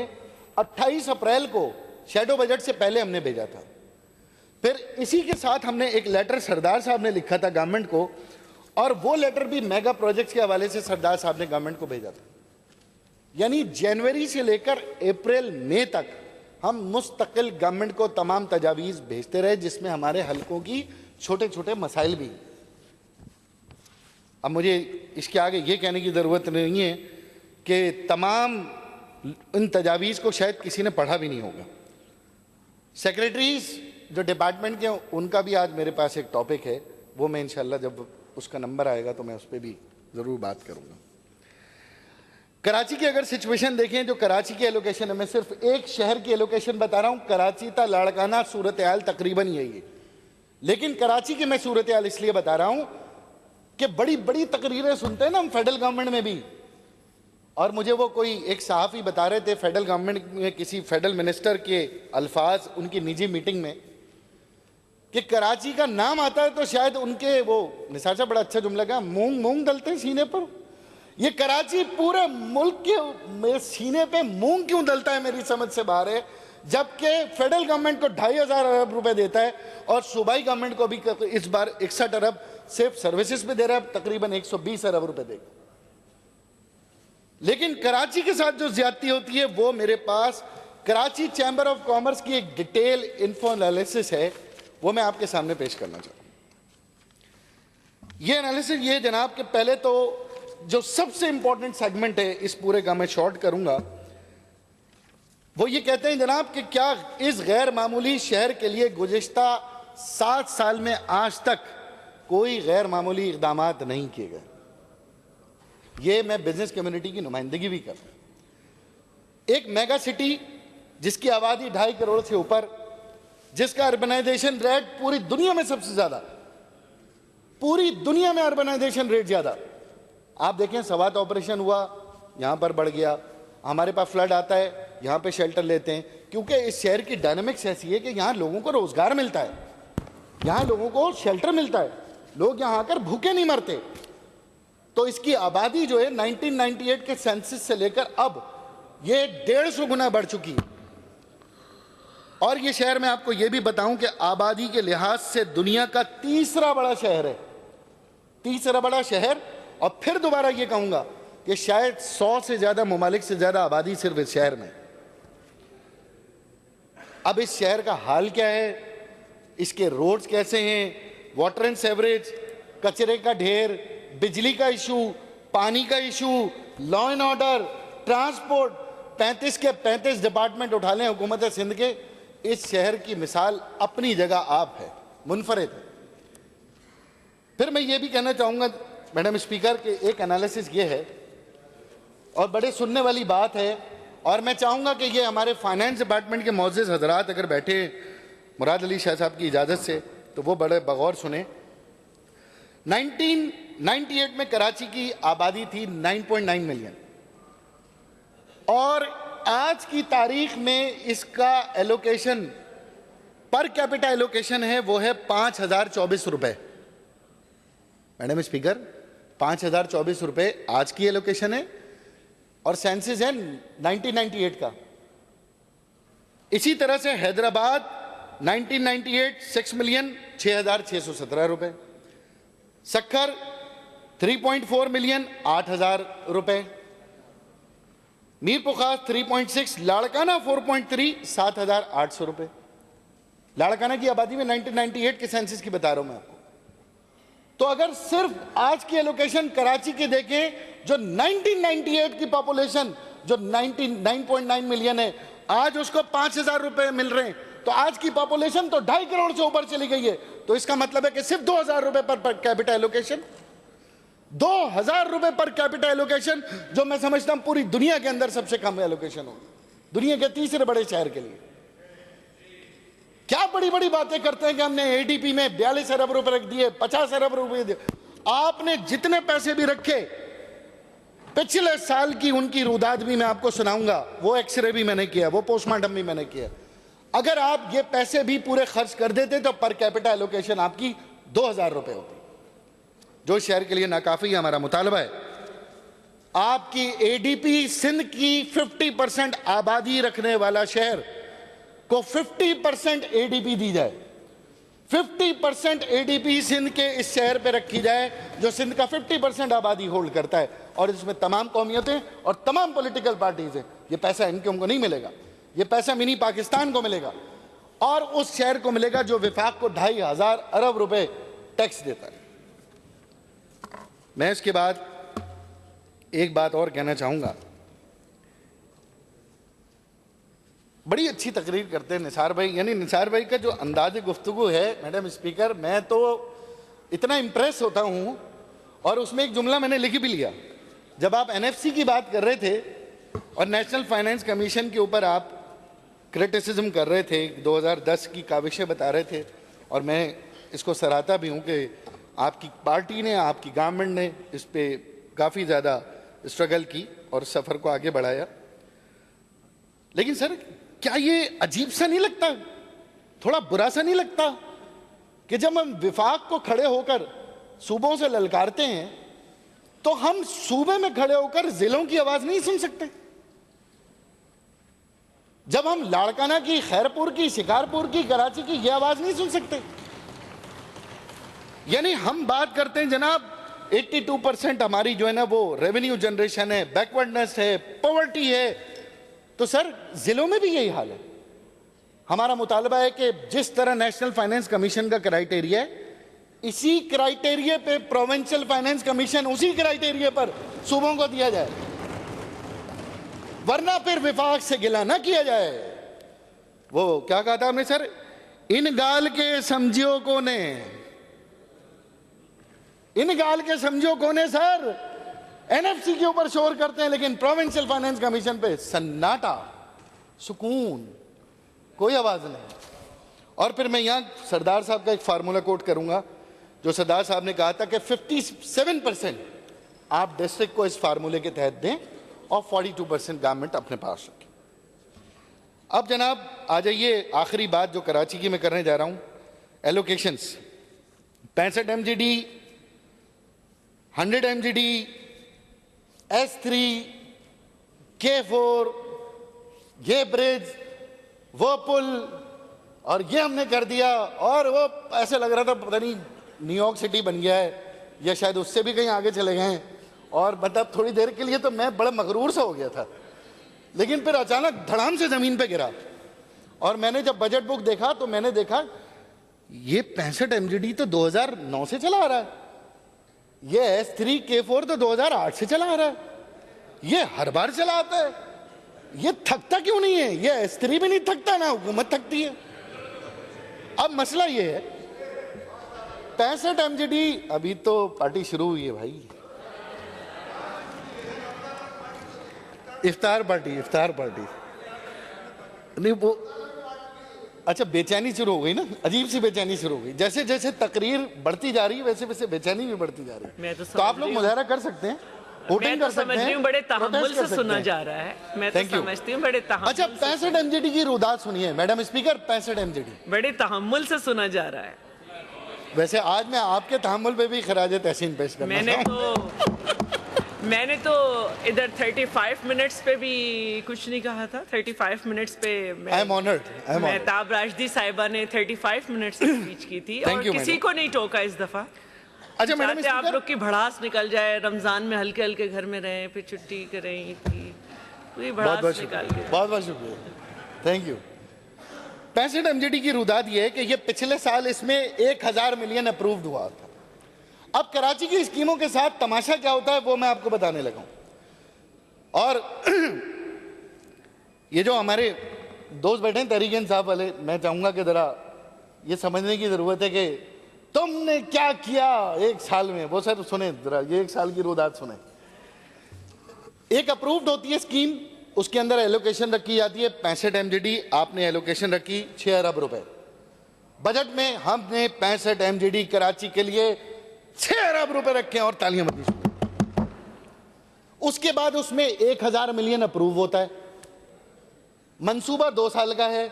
28 अप्रैल को शैडो बजट से पहले हमने भेजा था। फिर इसी के साथ हमने एक लेटर सरदार साहब ने लिखा था गवर्नमेंट को, और वो लेटर भी मेगा प्रोजेक्ट्स के हवाले से सरदार साहब ने गवर्नमेंट को भेजा था। यानी जनवरी से लेकर अप्रैल मई तक हम मुस्तकिल गवर्नमेंट को तमाम तजावीज़ भेजते रहे, जिसमें हमारे हलकों की छोटे छोटे मसाइल भी। अब मुझे इसके आगे ये कहने की ज़रूरत नहीं है कि तमाम इन तजावीज़ को शायद किसी ने पढ़ा भी नहीं होगा। सेक्रेटरीज जो डिपार्टमेंट के, उनका भी आज मेरे पास एक टॉपिक है, वो मैं इंशाल्लाह जब उसका नंबर आएगा तो मैं उस पर भी ज़रूर बात करूँगा। कराची की अगर सिचुएशन देखें, जो कराची की एलोकेशन है, मैं सिर्फ एक शहर की एलोकेशन बता रहा हूँ, कराची ता लाड़काना सूरत हाल तकरीबन यही है, लेकिन कराची की मैं सूरत हाल इसलिए बता रहा हूँ कि बड़ी बड़ी तकरीरें सुनते हैं ना हम फेडरल गवर्नमेंट में भी, और मुझे वो कोई एक सहाफ़ी बता रहे थे फेडरल गवर्नमेंट में किसी फेडरल मिनिस्टर के अल्फाज उनकी निजी मीटिंग में, कि कराची का नाम आता है तो शायद उनके, वो निसार साहब बड़ा अच्छा जुमला कहा, मूंग मूंग दलते हैं सीने पर। ये कराची पूरे मुल्क के सीने पे मूंग क्यों दलता है मेरी समझ से बाहर है, जबकि फेडरल गवर्नमेंट को 2,500 अरब रुपए देता है और सूबाई गवर्नमेंट को भी इस बार 61 अरब सिर्फ सर्विसेज पे दे रहा है, तकरीबन 120 अरब रुपए देगा। लेकिन कराची के साथ जो ज्यादती होती है वो मेरे पास कराची चैम्बर ऑफ कॉमर्स की एक डिटेल इन्फो एनालिसिस है, वो मैं आपके सामने पेश करना चाहता हूं। ये एनालिसिस ये जनाब के पहले तो जो सबसे इंपॉर्टेंट सेगमेंट है इस पूरे का मैं शॉर्ट करूंगा, वो ये कहते हैं जनाब कि क्या इस गैर मामूली शहर के लिए गुज़िश्ता 7 साल में आज तक कोई गैर मामूली इक़दामात नहीं किए गए। ये मैं बिजनेस कम्युनिटी की नुमाइंदगी भी कर रहा हूं। एक मेगा सिटी जिसकी आबादी 2.5 करोड़ से ऊपर, जिसका अर्बनाइजेशन रेट पूरी दुनिया में सबसे ज्यादा, पूरी दुनिया में अर्बनाइजेशन रेट ज्यादा। आप देखें, सवात ऑपरेशन हुआ, यहां पर बढ़ गया, हमारे पास फ्लड आता है, यहां पे शेल्टर लेते हैं, क्योंकि इस शहर की डायनामिक्स ऐसी है कि यहां लोगों को रोजगार मिलता है, यहां लोगों को शेल्टर मिलता है, लोग यहां आकर भूखे नहीं मरते। तो इसकी आबादी जो है 1998 के सेंसस से लेकर अब ये 150 गुना बढ़ चुकी है। और ये शहर मैं आपको ये भी बताऊं कि आबादी के लिहाज से दुनिया का तीसरा बड़ा शहर है, तीसरा बड़ा शहर। और फिर दोबारा ये कहूंगा कि शायद 100 से ज्यादा ममालिक से ज्यादा आबादी सिर्फ इस शहर में। अब इस शहर का हाल क्या है, इसके रोड्स कैसे हैं, वाटर एंड सेवरेज, कचरे का ढेर, बिजली का इशू, पानी का issue, law and order, transport, 35 के 35 डिपार्टमेंट उठा लें हुकूमत सिंध के। इस शहर की मिसाल अपनी जगह आप है, मुनफरिद है। फिर मैं ये भी कहना चाहूँगा मैडम स्पीकर कि एक एनालिसिस ये है और बड़े सुनने वाली बात है, और मैं चाहूँगा कि ये हमारे फाइनेंस डिपार्टमेंट के मोअज़्ज़िज़ हजरात अगर बैठे मुराद अली शाह साहब की इजाज़त से तो वो बड़े बगौर सुने। 1998 में कराची की आबादी थी 9.9 मिलियन और आज की तारीख में इसका एलोकेशन पर कैपिटा एलोकेशन है वो है 5,024 रुपए। मैडम स्पीकर, 5,024 रुपए आज की एलोकेशन है और सेंसस है 1998 का। इसी तरह से हैदराबाद 1998 6 मिलियन 6,617 रुपए, सक्खर 3.4 मिलियन 8,000 रुपए, मीर पुखार 3.6, लाड़काना 4.3 7,800 रुपए। लाड़काना की आबादी में 1998 के सेंसस की बता रहा हूं मैं आपको। तो अगर सिर्फ आज की एलोकेशन कराची के देखें, जो 1998 की पॉपुलेशन जो 9.9 मिलियन है, आज उसको 5,000 रुपए मिल रहे हैं, तो आज की पॉपुलेशन तो 2.5 करोड़ से ऊपर चली गई है। तो इसका मतलब है कि सिर्फ 2,000 रुपए पर कैपिटा एलोकेशन, 2,000 रुपए पर कैपिटा एलोकेशन, जो मैं समझता हूं पूरी दुनिया के अंदर सबसे कम एलोकेशन हो, दुनिया के तीसरे बड़े शहर के लिए। क्या बड़ी बड़ी बातें करते हैं कि हमने एडीपी में 42 अरब रुपए रख दिए, 50 अरब रुपए दिए। आपने जितने पैसे भी रखे, पिछले साल की उनकी रुदाद भी मैं आपको सुनाऊंगा, वो एक्सरे भी मैंने किया, वो पोस्टमार्टम भी मैंने किया। अगर आप ये पैसे भी पूरे खर्च कर देते तो पर कैपिटा एलोकेशन आपकी 2,000 रुपए होती, जो शहर के लिए नाकाफी है। हमारा मुतालबा है आपकी एडीपी सिंध की 50% आबादी रखने वाला शहर को 50% एडीपी दी जाए, 50% एडीपी सिंध के इस शहर पे रखी जाए जो सिंध का 50% आबादी होल्ड करता है, और इसमें तमाम कौमियतें और तमाम पॉलिटिकल पार्टीज हैं। ये पैसा इनकम को नहीं मिलेगा, ये पैसा मिनी पाकिस्तान को मिलेगा और उस शहर को मिलेगा जो विफाक को 2,500 अरब रुपए टैक्स देता है। मैं इसके बाद एक बात और कहना चाहूंगा। बड़ी अच्छी तकरीर करते हैं निसार भाई, यानी निसार भाई का जो अंदाज़ गुफ्तगू है मैडम स्पीकर, मैं तो इतना इम्प्रेस होता हूं। और उसमें एक जुमला मैंने लिख भी लिया, जब आप एनएफसी की बात कर रहे थे और नेशनल फाइनेंस कमीशन के ऊपर आप क्रिटिसिज्म कर रहे थे, 2010 की काविशें बता रहे थे, और मैं इसको सराहता भी हूं कि आपकी पार्टी ने, आपकी गवर्नमेंट ने इस पर काफ़ी ज़्यादा स्ट्रगल की और सफ़र को आगे बढ़ाया। लेकिन सर, क्या ये अजीब सा नहीं लगता, थोड़ा बुरा सा नहीं लगता कि जब हम विफाक को खड़े होकर सूबों से ललकारते हैं तो हम सूबे में खड़े होकर जिलों की आवाज नहीं सुन सकते? जब हम लाड़काना की, खैरपुर की, शिकारपुर की, कराची की ये आवाज नहीं सुन सकते? यानी हम बात करते हैं जनाब 82% हमारी जो है ना वो रेवेन्यू जनरेशन है, बैकवर्डनेस है, पॉवर्टी है, तो सर जिलों में भी यही हाल है। हमारा मुतालबा है कि जिस तरह नेशनल फाइनेंस कमीशन का क्राइटेरिया है, इसी क्राइटेरिया पे प्रोविंशियल फाइनेंस कमीशन उसी क्राइटेरिया पर सूबों को दिया जाए, वरना फिर विफाक से गिला ना किया जाए। वो क्या कहा था हमने सर, इन गाल के समझियो कोने, इन गाल के समझो कोने सर एनएफसी के ऊपर शोर करते हैं, लेकिन प्रोविंशियल फाइनेंस कमीशन पे सन्नाटा, सुकून, कोई आवाज नहीं। और फिर मैं यहां सरदार साहब का एक फार्मूला कोट करूंगा, जो सरदार साहब ने कहा था कि 57% आप डिस्ट्रिक्ट को इस फार्मूले के तहत दें और 42% गवर्नमेंट अपने पास रखें। अब जनाब आ जाइए आखिरी बात जो कराची की मैं करने जा रहा हूं, allocations. 65 MGD, 100 MGD, S3, K4, ये ब्रिज, वो पुल, और ये हमने कर दिया, और वो ऐसे लग रहा था पता नहीं न्यूयॉर्क सिटी बन गया है या शायद उससे भी कहीं आगे चले गए हैं। और मतलब थोड़ी देर के लिए तो मैं बड़ा मगरूर सा हो गया था, लेकिन फिर अचानक धड़ाम से ज़मीन पे गिरा। और मैंने जब बजट बुक देखा तो मैंने देखा ये 65 MGD तो 2009 से चला आ रहा है, ये S3 K4 तो 2008 से चला आ रहा है, ये हर बार चला आता है, ये थकता क्यों नहीं है? ये S3 भी नहीं थकता, ना हुकूमत थकती है। अब मसला ये है 65 MGD, अभी तो पार्टी शुरू हुई है भाई, इफ्तार पार्टी नहीं वो, अच्छा बेचैनी शुरू हो गई ना, अजीब सी बेचैनी शुरू हो गई। जैसे जैसे तकरीर बढ़ती जा रही है वैसे वैसे बेचैनी भी बढ़ती जा रही है। तो आप लोग मुजाहरा कर सकते हैं, वोटिंग कर सकते हैं, बड़े तहम्मुल से सुना जा रहा है, मैं तो समझती हूँ बड़े तहम्मुल। अच्छा 65 MGD की रुदात सुनिए मैडम स्पीकर, 65 MGD बड़े तहम्मुल से सुना जा रहा है। वैसे आज मैं आपके तहम्मुल पे भी खराज तहसीन पेश करना मैंने तो इधर 35 मिनट्स पे भी कुछ नहीं कहा था। 35 मिनट्स पे मेहताब राशदी साहिबा ने 35 मिनट्स की स्पीच की थी और किसी को नहीं टोका इस दफा। अच्छा मैडम, आप लोग की भड़ास निकल जाए, रमजान में हल्के हल्के घर में रहें, फिर छुट्टी करें थी, पूरी भड़ास निकाल के। बहुत बहुत शुक्रिया, थैंक यू। 65 MGD की रुदात ये है कि ये पिछले साल इसमें 1000 मिलियन अप्रूव्ड हुआ था। अब कराची की स्कीमों के साथ तमाशा क्या होता है वो मैं आपको बताने लगा हूं। और ये जो हमारे दोस्त बैठे हैं तहरीक इंसाफ वाले, मैं चाहूंगा कि जरा ये समझने की जरूरत है कि तुमने क्या किया एक साल में, वो सर सुने जरा, ये एक साल की रुदात सुने। एक अप्रूव्ड होती है स्कीम, उसके अंदर एलोकेशन रखी जाती है 65 MGD, आपने एलोकेशन रखी 6 अरब रुपए। बजट में हमने 65 MGD कराची के लिए 6 अरब रुपए रखे और तालियां बंदी शुरू। उसके बाद उसमें 1000 मिलियन अप्रूव होता है, मंसूबा 2 साल का है,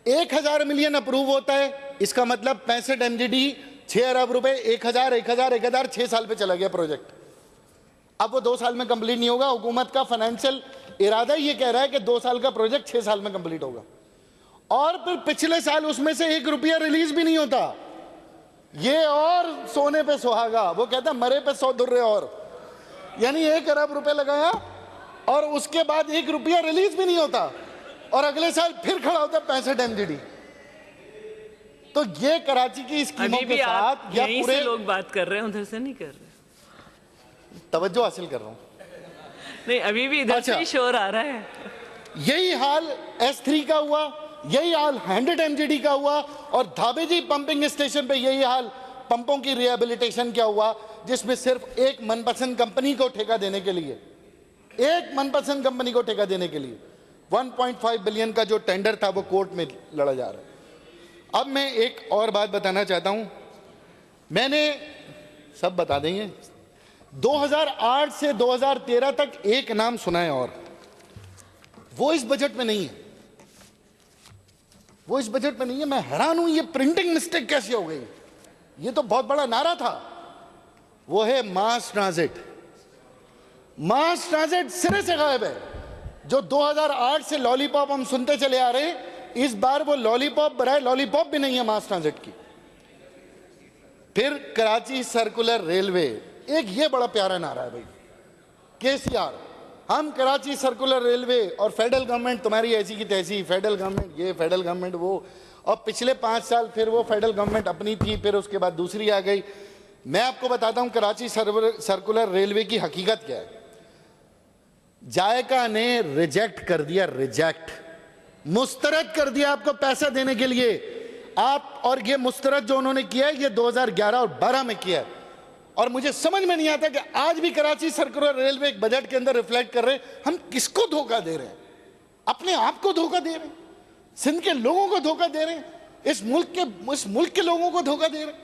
1000 मिलियन अप्रूव होता है, इसका मतलब 65 MGD 6 अरब रुपए, 1000 6 साल पे चला गया प्रोजेक्ट। अब वो 2 साल में कंप्लीट नहीं होगा, हुकूमत का फाइनेंशियल इरादा ये कह रहा है कि 2 साल का प्रोजेक्ट 6 साल में कंप्लीट होगा। और फिर पिछले साल उसमें से 1 रुपया रिलीज भी नहीं होता। ये और सोने पे सुहागा, वो कहता है मरे पे 100 दुर्रे और, यानी 1 अरब रुपए लगाया और उसके बाद 1 रुपया रिलीज भी नहीं होता और अगले साल फिर खड़ा होता है 65 MGD। तो ये कराची की स्कीमों के साथ या पूरे लोग बात कर रहे हैं, उधर से नहीं कर रहे, तवज्जो हासिल कर रहा हूं। नहीं अभी भी इधर से शोर आ रहा है। यही हाल S3 का हुआ, यही हाल 100 MGD का हुआ और धाबेजी पंपिंग स्टेशन पे यही हाल पंपों की रिहेबिलिटेशन क्या हुआ, जिसमें सिर्फ एक मनपसंद कंपनी को ठेका देने के लिए, एक मनपसंद कंपनी को ठेका देने के लिए 1.5 बिलियन का जो टेंडर था वो कोर्ट में लड़ा जा रहा है। अब मैं एक और बात बताना चाहता हूं, मैंने सब बता देंगे 2008 से 2013 तक एक नाम सुना है और वो इस बजट में नहीं है, वो इस बजट में नहीं है। मैं हैरान हूं ये प्रिंटिंग मिस्टेक कैसे हो गई। ये तो बहुत बड़ा नारा था, वो है मास ट्रांजिट। मास ट्रांजिट सिरे से गायब है। जो 2008 से लॉलीपॉप हम सुनते चले आ रहे हैं, इस बार वो लॉलीपॉप बराए लॉलीपॉप भी नहीं है मास ट्रांजिट की। फिर कराची सर्कुलर रेलवे, एक ये बड़ा प्यारा नारा है भाई, KCR, हम कराची सर्कुलर रेलवे और फेडरल गवर्नमेंट तुम्हारी ऐसी की तैसी, फेडरल गवर्नमेंट ये, फेडरल गवर्नमेंट वो, और पिछले 5 साल फिर वो फेडरल गवर्नमेंट अपनी थी, फिर उसके बाद दूसरी आ गई। मैं आपको बताता हूं कराची सर्कुलर रेलवे की हकीकत क्या है। जायका ने रिजेक्ट कर दिया, रिजेक्ट, मुस्तरद कर दिया आपको पैसा देने के लिए आप, और ये मुस्तरद जो उन्होंने किया है ये 2011 और 12 में किया है। और मुझे समझ में नहीं आता कि आज भी कराची सर्कुलर रेलवे एक बजट के अंदर रिफ्लेक्ट कर रहे हैं हम किसको धोखा दे रहे हैं, अपने आप को धोखा दे रहे हैं, सिंध के लोगों को धोखा दे रहे हैं, इस मुल्क के लोगों को धोखा दे रहे हैं।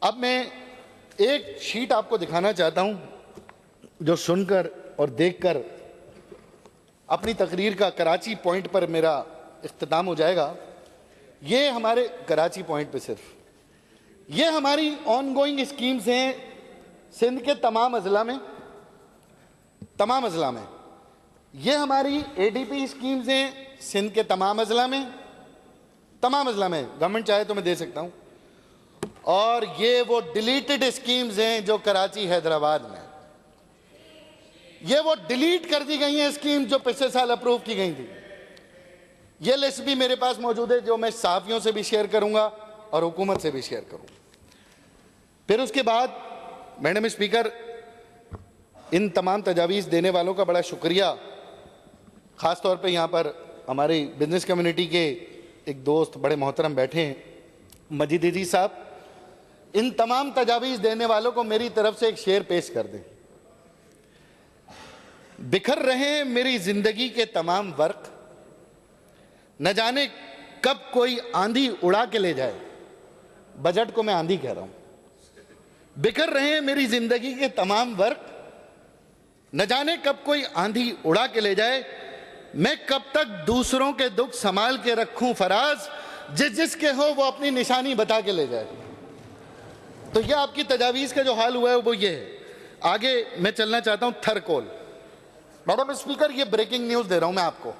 अब मैं एक शीट आपको दिखाना चाहता हूं जो सुनकर और देखकर अपनी तकरीर का कराची पॉइंट पर मेरा इख्तिताम हो जाएगा। ये हमारे कराची पॉइंट पे सिर्फ ये हमारी ऑनगोइंग स्कीम्स हैं सिंध के तमाम अजला में, तमाम अजला में। ये हमारी ADP स्कीम्स हैं सिंध के तमाम अजला में, तमाम अजला में, गवर्नमेंट चाहे तो मैं दे सकता हूं। और ये वो डिलीटेड स्कीम्स हैं जो कराची हैदराबाद में, ये वो डिलीट कर दी गई हैं स्कीम जो पिछले साल अप्रूव की गई थी। ये लिस्ट भी मेरे पास मौजूद है जो मैं सहाफियों से भी शेयर करूंगा और हुकूमत से भी शेयर करूंगा। फिर उसके बाद मैडम स्पीकर, इन तमाम तजावीज़ देने वालों का बड़ा शुक्रिया, ख़ास तौर पे यहाँ पर हमारी बिजनेस कम्युनिटी के एक दोस्त बड़े मोहतरम बैठे हैं, मजीदी साहब। इन तमाम तजावीज़ देने वालों को मेरी तरफ से एक शेर पेश कर दें। बिखर रहे हैं मेरी जिंदगी के तमाम वर्क, न जाने कब कोई आंधी उड़ा के ले जाए। बजट को मैं आंधी कह रहा हूं। बिखर रहे हैं मेरी जिंदगी के तमाम वर्क, न जाने कब कोई आंधी उड़ा के ले जाए। मैं कब तक दूसरों के दुख संभाल के रखूं फराज, जिसके हो वो अपनी निशानी बता के ले जाए। तो ये आपकी तजावीज़ का जो हाल हुआ है वो ये है। आगे मैं चलना चाहता हूं थरकोल। मैडम स्पीकर, ये ब्रेकिंग न्यूज़ दे रहा हूं मैं आपको।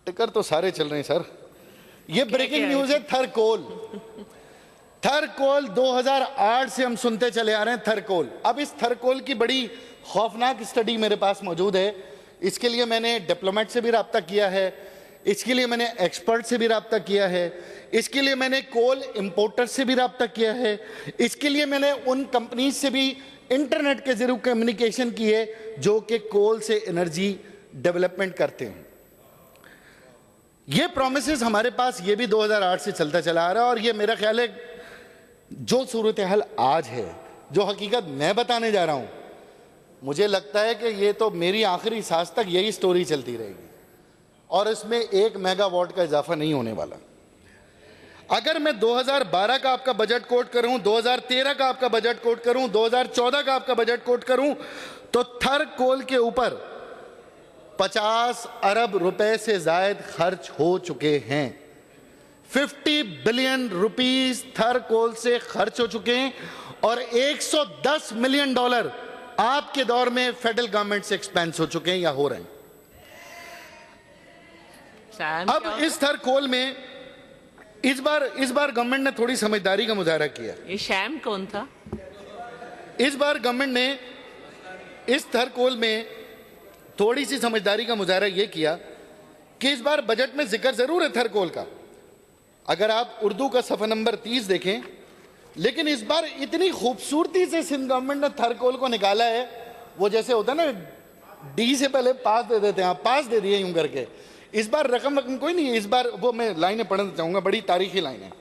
टिकर तो सारे चल रहे हैं सर। ये ब्रेकिंग न्यूज़ है थरकोल। थरकोल 2008 से हम सुनते चले आ रहे हैं थरकोल। अब इस थरकोल की बड़ी खौफनाक स्टडी मेरे पास मौजूद है। इसके लिए मैंने डिप्लोमेट से भी रब्ता किया है, इसके लिए मैंने एक्सपर्ट से भी रब्ता किया है, इसके लिए मैंने कोल इंपोर्टर से भी रब्ता किया है, इसके लिए मैंने उन कंपनीज से भी इंटरनेट के जरिए कम्युनिकेशन की है जो कि कोल से एनर्जी डेवलपमेंट करते हैं। ये प्रोमिसेस हमारे पास ये भी 2008 से चलता चला आ रहा है। और ये मेरा ख्याल है जो सूरत हाल आज है, जो हकीकत मैं बताने जा रहा हूं, मुझे लगता है कि ये तो मेरी आखिरी सांस तक यही स्टोरी चलती रहेगी और इसमें 1 मेगावाट का इजाफा नहीं होने वाला। अगर मैं 2012 का आपका बजट कोट करूं, 2013 का आपका बजट कोट करूं, 2014 का आपका बजट कोट करूं, तो थरकोल के ऊपर 50 अरब रुपए से जायद खर्च हो चुके हैं। 50 बिलियन रुपीस थरकोल से खर्च हो चुके हैं और $110 मिलियन आपके दौर में फेडरल गवर्नमेंट से एक्सपेंस हो चुके हैं या हो रहे हैं। अब इस थरकोल में इस बार गवर्नमेंट ने थोड़ी समझदारी का मुजाहरा किया। ये शैम कौन था? इस बार गवर्नमेंट ने इस थरकोल में थोड़ी सी समझदारी का मुजाहरा यह किया कि इस बार बजट में जिक्र जरूर है थरकोल का, अगर आप उर्दू का सफ़ा नंबर 30 देखें, लेकिन इस बार इतनी खूबसूरती से सिंध गवर्नमेंट ने थरकोल को निकाला है, वो जैसे होता है ना डी से पहले पास दे देते हैं, आप पास दे दिए यूं करके। इस बार रकम कोई नहीं है। इस बार वो मैं लाइनें पढ़ना चाहूँगा, बड़ी तारीखी लाइनें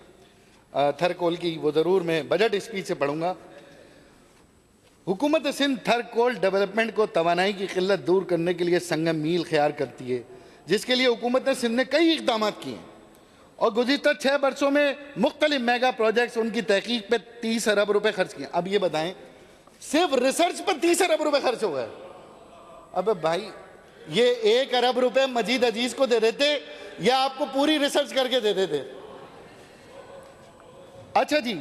थरकोल की, वो ज़रूर मैं बजट स्पीच से पढ़ूंगा। हुकूमत सिंध थरकोल डेवलपमेंट को तवानाई की किल्लत दूर करने के लिए संगम मील ख्यार करती है, जिसके लिए हुकूमत सिंध ने कई इक़दाम किए हैं और गुज़िश्ता 6 वर्षों में मुख्तलिफ मेगा प्रोजेक्ट्स, उनकी तहकीक पे 30 अरब रुपए खर्च किए। अब ये बताएं, सिर्फ रिसर्च पर 30 अरब रुपए खर्च हो गए। अब भाई ये 1 अरब रुपए मजीद अजीज को दे देते या आपको पूरी रिसर्च करके दे देते। अच्छा जी,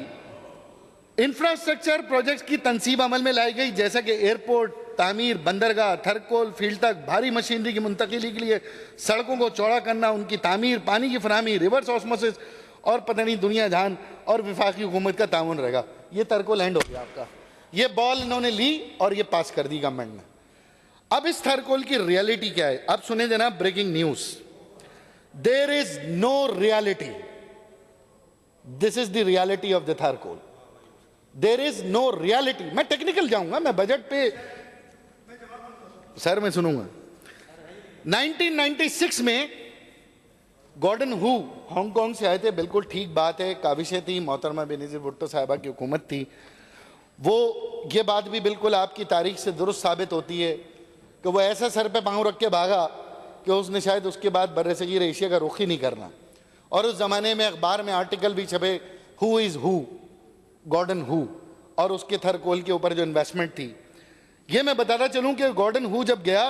इंफ्रास्ट्रक्चर प्रोजेक्ट्स की तनसीब अमल में लाई गई, जैसा कि एयरपोर्ट तामीर, बंदरगाह, थरकोल फील्ड तक भारी मशीनरी की मुंतकिली के लिए सड़कों को चौड़ा करना, उनकी तामीर, पानी की फराहमी, रिवर्स ऑस्मोसिस और पता नहीं दुनिया जहान और वफाकी हुकूमत का ताउन रहेगा। ये थरकोल एंड हो गया आपका। ये बॉल इन्होंने ली और ये पास कर दी गवर्नमेंट ने। अब इस थरकोल की रियलिटी क्या है? अब सुने जनाब, breaking news. There is no reality, this is the reality of the Thar coal. There is no reality. मैं टेक्निकल जाऊंगा, मैं बजट पे सर मैं सुनूंगा। 1996 में गॉर्डन हू हांगकांग से आए थे, बिल्कुल ठीक बात है, काविशें थी, मोहतरमा बेनजीर भुट्टो साहिबा की हुकूमत थी। वो ये बात भी बिल्कुल आपकी तारीख से दुरुस्त साबित होती है कि वो ऐसा सर पे पांव रख के भागा कि उसने शायद उसके बाद बर्र-ए-सगीर एशिया का रुख ही नहीं करना। और उस ज़माने में अखबार में आर्टिकल भी छपे, हु इज़ हु, गॉर्डन हू, और उसके थरकोल के ऊपर जो इन्वेस्टमेंट थी। ये मैं बताता चलूं कि गॉर्डन हू जब गया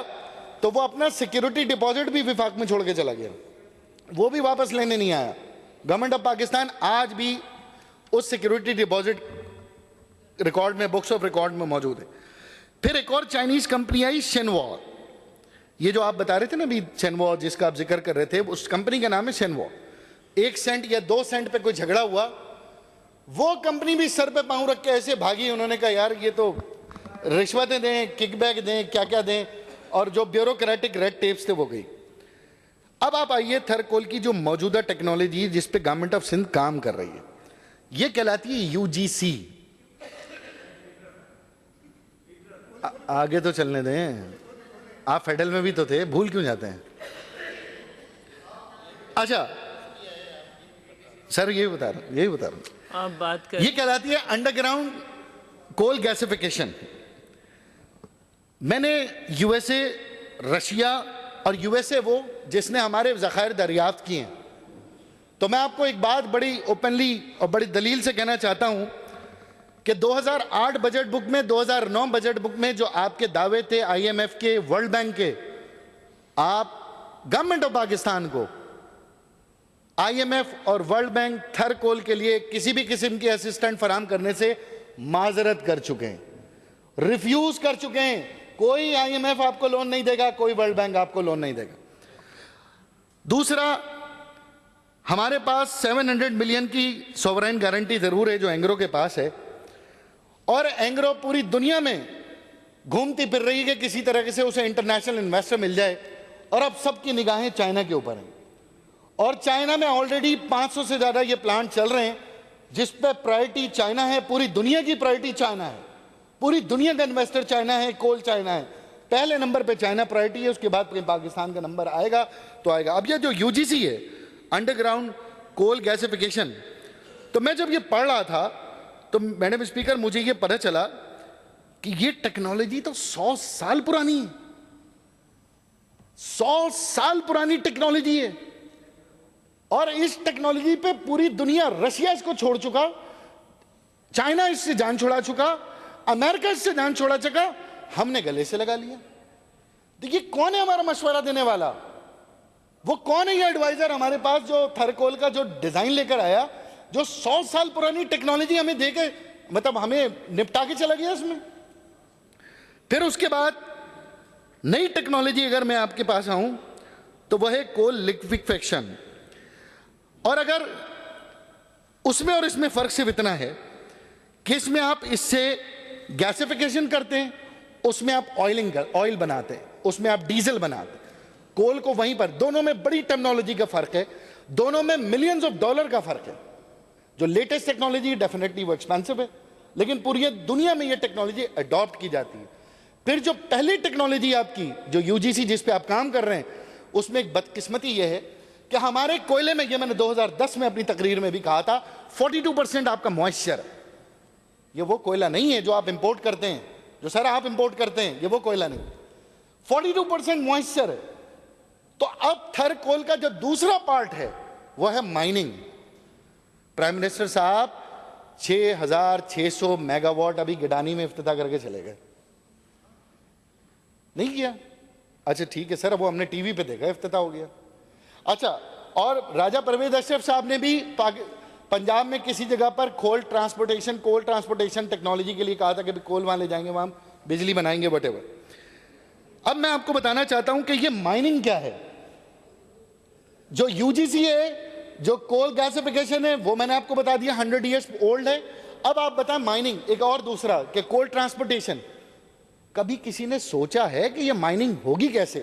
तो वो अपना सिक्योरिटी डिपॉजिट भी विफाक में छोड़ के चला गया, वो भी वापस लेने नहीं आया। गवर्नमेंट ऑफ पाकिस्तान आज भी उस सिक्योरिटी डिपॉजिट रिकॉर्ड में, बुक्स ऑफ रिकॉर्ड में मौजूद है। फिर एक और चाइनीज कंपनी आई, शेनवॉ। ये जो आप बता रहे थे ना अभी, शेनवॉ जिसका आप जिक्र कर रहे थे, उस कंपनी का नाम है शेनवॉ। 1 सेंट या 2 सेंट पे कोई झगड़ा हुआ, वो कंपनी भी सर पे पांव रख के ऐसे भागी। उन्होंने कहा यार ये तो रिश्वतें दें, किकबैक दें, क्या क्या दें, और जो ब्यूरोक्रेटिक रेड टेप्स थे वो गई। अब आप आइए थर कोल की जो मौजूदा टेक्नोलॉजी जिस पे गवर्नमेंट ऑफ सिंध काम कर रही है, ये कहलाती है यूजीसी। आगे तो चलने दें, आप फेडरल में भी तो थे, भूल क्यों जाते हैं? अच्छा सर, यही बता रहा हूं आप बात कर। ये कहलाती है अंडरग्राउंड कोल गैसिफिकेशन। मैंने यूएसए, रशिया और यूएसए वो जिसने हमारे ज़खायर दरियाफ्त किए हैं, तो मैं आपको एक बात बड़ी ओपनली और बड़ी दलील से कहना चाहता हूं कि 2008 बजट बुक में, 2009 बजट बुक में जो आपके दावे थे आईएमएफ के, वर्ल्ड बैंक के, आप गवर्नमेंट ऑफ पाकिस्तान को आईएमएफ और वर्ल्ड बैंक थर कोल के लिए किसी भी किस्म की असिस्टेंट फराहम करने से माजरत कर चुके हैं, रिफ्यूज कर चुके हैं। कोई आईएमएफ आपको लोन नहीं देगा, कोई वर्ल्ड बैंक आपको लोन नहीं देगा। दूसरा, हमारे पास 700 मिलियन की सॉवरेन गारंटी जरूर है जो एंग्रो के पास है, और एंग्रो पूरी दुनिया में घूमती फिर रही है कि किसी तरह से उसे इंटरनेशनल इन्वेस्टर मिल जाए, और अब सबकी निगाहें चाइना के ऊपर हैं। और चाइना में ऑलरेडी 500 से ज्यादा ये प्लांट चल रहे हैं जिस पे प्रायोरिटी चाइना है, पूरी दुनिया की प्रायोरिटी चाइना है, पूरी दुनिया का इन्वेस्टर चाइना है, कोल चाइना है, पहले नंबर पे चाइना प्रायोरिटी है, उसके बाद पाकिस्तान का नंबर आएगा तो आएगा। अब ये जो यूजीसी है, अंडरग्राउंड कोल गैसिफिकेशन, तो मैं जब ये पढ़ रहा था तो मैडम स्पीकर मुझे ये पता चला कि ये टेक्नोलॉजी तो 100 साल पुरानी है, 100 साल पुरानी टेक्नोलॉजी है, और इस टेक्नोलॉजी पे पूरी दुनिया, रशिया इसको छोड़ चुका, चाइना इससे जान छोड़ा चुका, अमेरिका इससे जान छोड़ा चुका, हमने गले से लगा लिया। देखिए कौन है हमारा मशवरा देने वाला, वो कौन है ये एडवाइजर हमारे पास जो थर कोल का जो डिजाइन लेकर आया, जो 100 साल पुरानी टेक्नोलॉजी हमें देके, मतलब हमें निपटा के चला गया इसमें। फिर उसके बाद नई टेक्नोलॉजी अगर मैं आपके पास आऊं तो वह है कोल लिक्विफिकेशन, और अगर उसमें और इसमें फर्क सिर्फ इतना है कि इसमें आप इससे गैसिफिकेशन करते हैं, उसमें आप ऑयल बनाते हैं, उसमें आप डीजल बनाते हैं, कोल को वहीं पर, दोनों में बड़ी टेक्नोलॉजी का फर्क है, दोनों में मिलियंस ऑफ डॉलर का फर्क है। जो लेटेस्ट टेक्नोलॉजी डेफिनेटली वो एक्सपेंसिव है, लेकिन पूरी दुनिया में ये टेक्नोलॉजी अडॉप्ट की जाती है। फिर जो पहली टेक्नोलॉजी आपकी जो यूजीसी जिस पे आप काम कर रहे हैं, उसमें एक बदकिस्मती ये है कि हमारे कोयले में, ये मैंने 2010 में अपनी तकरीर में भी कहा था, 42% आपका मॉइस्चर, ये वो कोयला नहीं है जो आप इंपोर्ट करते हैं, जो सर आप इंपोर्ट करते हैं, ये वो कोयला नहीं, 42% मॉइस्चर है। तो अब थर कोल का जो दूसरा पार्ट है वो है माइनिंग। प्राइम मिनिस्टर साहब 6600 मेगावाट अभी गिडानी में इफ्तिताह करके चले गए, नहीं किया? अच्छा ठीक है सर, वो हमने टीवी पे देखा, इफ्तिताह हो गया। अच्छा, और राजा परवेज अशरफ साहब ने भी पंजाब में किसी जगह पर कोल ट्रांसपोर्टेशन टेक्नोलॉजी के लिए कहा था कि कोल वहां ले जाएंगे, वहां बिजली बनाएंगे, व्हाटएवर। अब मैं आपको बताना चाहता हूं कि ये माइनिंग क्या है। जो यूजीसी है, जो कोल गैसिफिकेशन है, वो मैंने आपको बता दिया 100 ईयर्स ओल्ड है। अब आप बताएं माइनिंग, एक और दूसरा कि कोल ट्रांसपोर्टेशन, कभी किसी ने सोचा है कि ये माइनिंग होगी कैसे?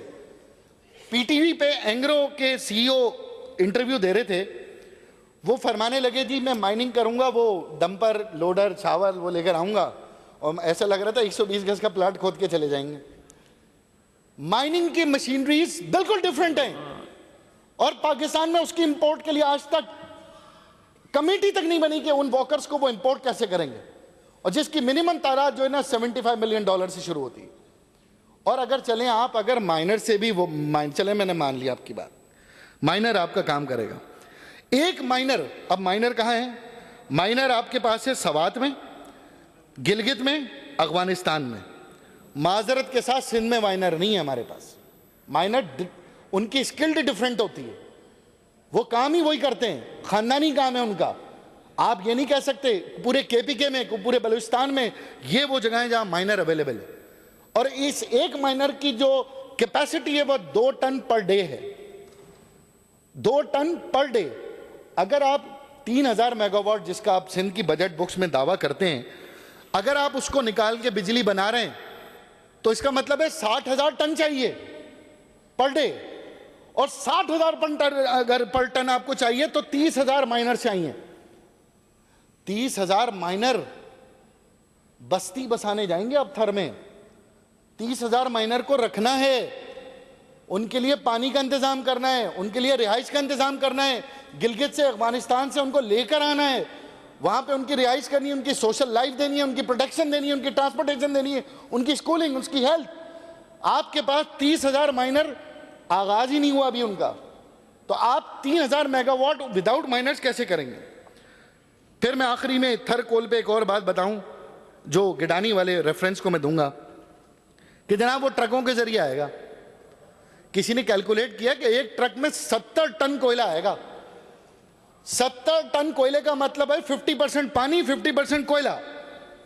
पीटीवी पे एंग्रो के सीईओ इंटरव्यू दे रहे थे, वो फरमाने लगे जी मैं माइनिंग करूंगा, वो डंपर, लोडर, छावल वो लेकर आऊंगा, और ऐसा लग रहा था 120 गज का प्लाट खोद के चले जाएंगे। माइनिंग की मशीनरीज बिल्कुल डिफरेंट हैं, और पाकिस्तान में उसकी इंपोर्ट के लिए आज तक कमेटी तक नहीं बनी कि उन वर्कर्स को वो इंपोर्ट कैसे करेंगे, और जिसकी मिनिमम तादाद जो है ना $75 मिलियन से शुरू होती है। और अगर चलें आप, अगर माइनर से भी वो चले, मैंने मान लिया आपकी बात, माइनर आपका काम करेगा। एक माइनर, अब माइनर कहाँ है? माइनर आपके पास है सवात में, गिलगित में, अफगानिस्तान में। माजरत के साथ सिंध में माइनर नहीं है हमारे पास। माइनर उनकी स्किल्ड डिफरेंट होती है, वो काम ही वही करते हैं, खानदानी काम है उनका। आप ये नहीं कह सकते पूरे केपीके में, पूरे बलूचिस्तान में ये वो जगह है जहां माइनर अवेलेबल है। और इस एक माइनर की जो कैपेसिटी है वो 2 टन पर डे है, 2 टन पर डे। अगर आप 3000 मेगावाट जिसका आप सिंध की बजट बुक्स में दावा करते हैं, अगर आप उसको निकाल के बिजली बना रहे हैं तो इसका मतलब है 60,000 टन चाहिए पर डे, और 60,000 अगर पर टन आपको चाहिए तो 30,000 माइनर चाहिए। 30,000 माइनर बस्ती बसाने जाएंगे अब थर में। 30,000 माइनर को रखना है, उनके लिए पानी का इंतजाम करना है, उनके लिए रिहाइश का इंतजाम करना है, गिलगित से अफगानिस्तान से उनको लेकर आना है, वहां पे उनकी रिहाइश करनी है, उनकी सोशल लाइफ देनी है, उनकी प्रोटेक्शन देनी है, उनकी ट्रांसपोर्टेशन देनी है, उनकी स्कूलिंग, उसकी हेल्थ। आपके पास 30,000 माइनर आगाज ही नहीं हुआ अभी उनका, तो आप 3,000 मेगावाट विदाउट माइनर्स कैसे करेंगे? फिर मैं आखिरी में थर कोल पे एक और बात बताऊं, जो गिडानी वाले रेफरेंस को मैं दूंगा कि जनाब वो ट्रकों के जरिए आएगा। किसी ने कैलकुलेट किया कि एक ट्रक में 70 टन कोयला आएगा। 70 टन कोयले का मतलब है 50% पानी, 50% कोयला।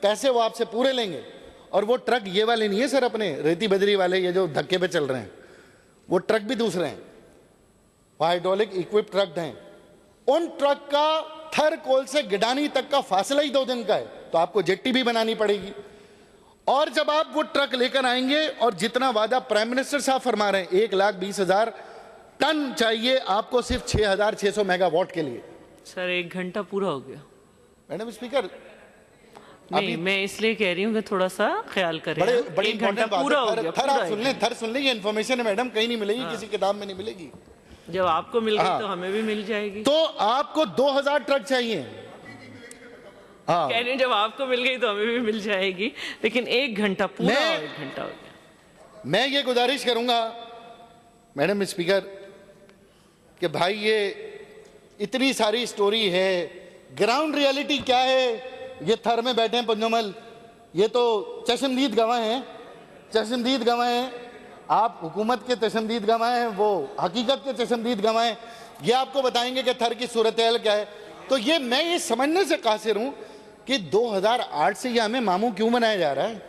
पैसे वो आपसे पूरे लेंगे। और वो ट्रक ये वाले नहीं है सर, अपने रेती बजरी वाले ये जो धक्के पे चल रहे हैं, वो ट्रक भी दूसरे हैं, वो हाइड्रोलिक इक्विप ट्रक हैं। उन ट्रक का थर कोल से गिडानी तक का फासला ही 2 दिन का है, तो आपको जेट्टी भी बनानी पड़ेगी। और जब आप वो ट्रक लेकर आएंगे, और जितना वादा प्राइम मिनिस्टर साहब फरमा रहे हैं 1,20,000 टन चाहिए आपको सिर्फ 6,600 मेगावाट के लिए। सर 1 घंटा पूरा हो गया। मैडम स्पीकर, नहीं मैं इसलिए कह रही हूँ कि थोड़ा सा ख्याल करें। बड़ी 1 घंटा पूरा हो गया। थर सुन ले, ये इन्फॉर्मेशन है मैडम, कहीं नहीं मिलेगी, किसी किताब में नहीं मिलेगी। जब आपको मिल गई तो हमें भी मिल जाएगी। तो आपको 2,000 ट्रक चाहिए। हाँ, कह रही जब आपको मिल गई तो हमें भी मिल जाएगी, लेकिन 1 घंटा पूरा 1 घंटा हो गया। मैं ये गुजारिश करूंगा मैडम स्पीकर कि भाई ये इतनी सारी स्टोरी है, ग्राउंड रियलिटी क्या है? ये थर में बैठे हैं पंजोमल, ये तो चश्मदीद गवाह हैं, चश्मदीद गवाह हैं। आप हुकूमत के चश्मदीद गवाह हैं, वो हकीकत के चश्मदीद गवाह हैं। ये आपको बताएंगे कि थर की सूरत हाल क्या है। तो ये मैं ये समझने से कासिर हूं कि 2008 से ये हमें मामू क्यों बनाया जा रहा है?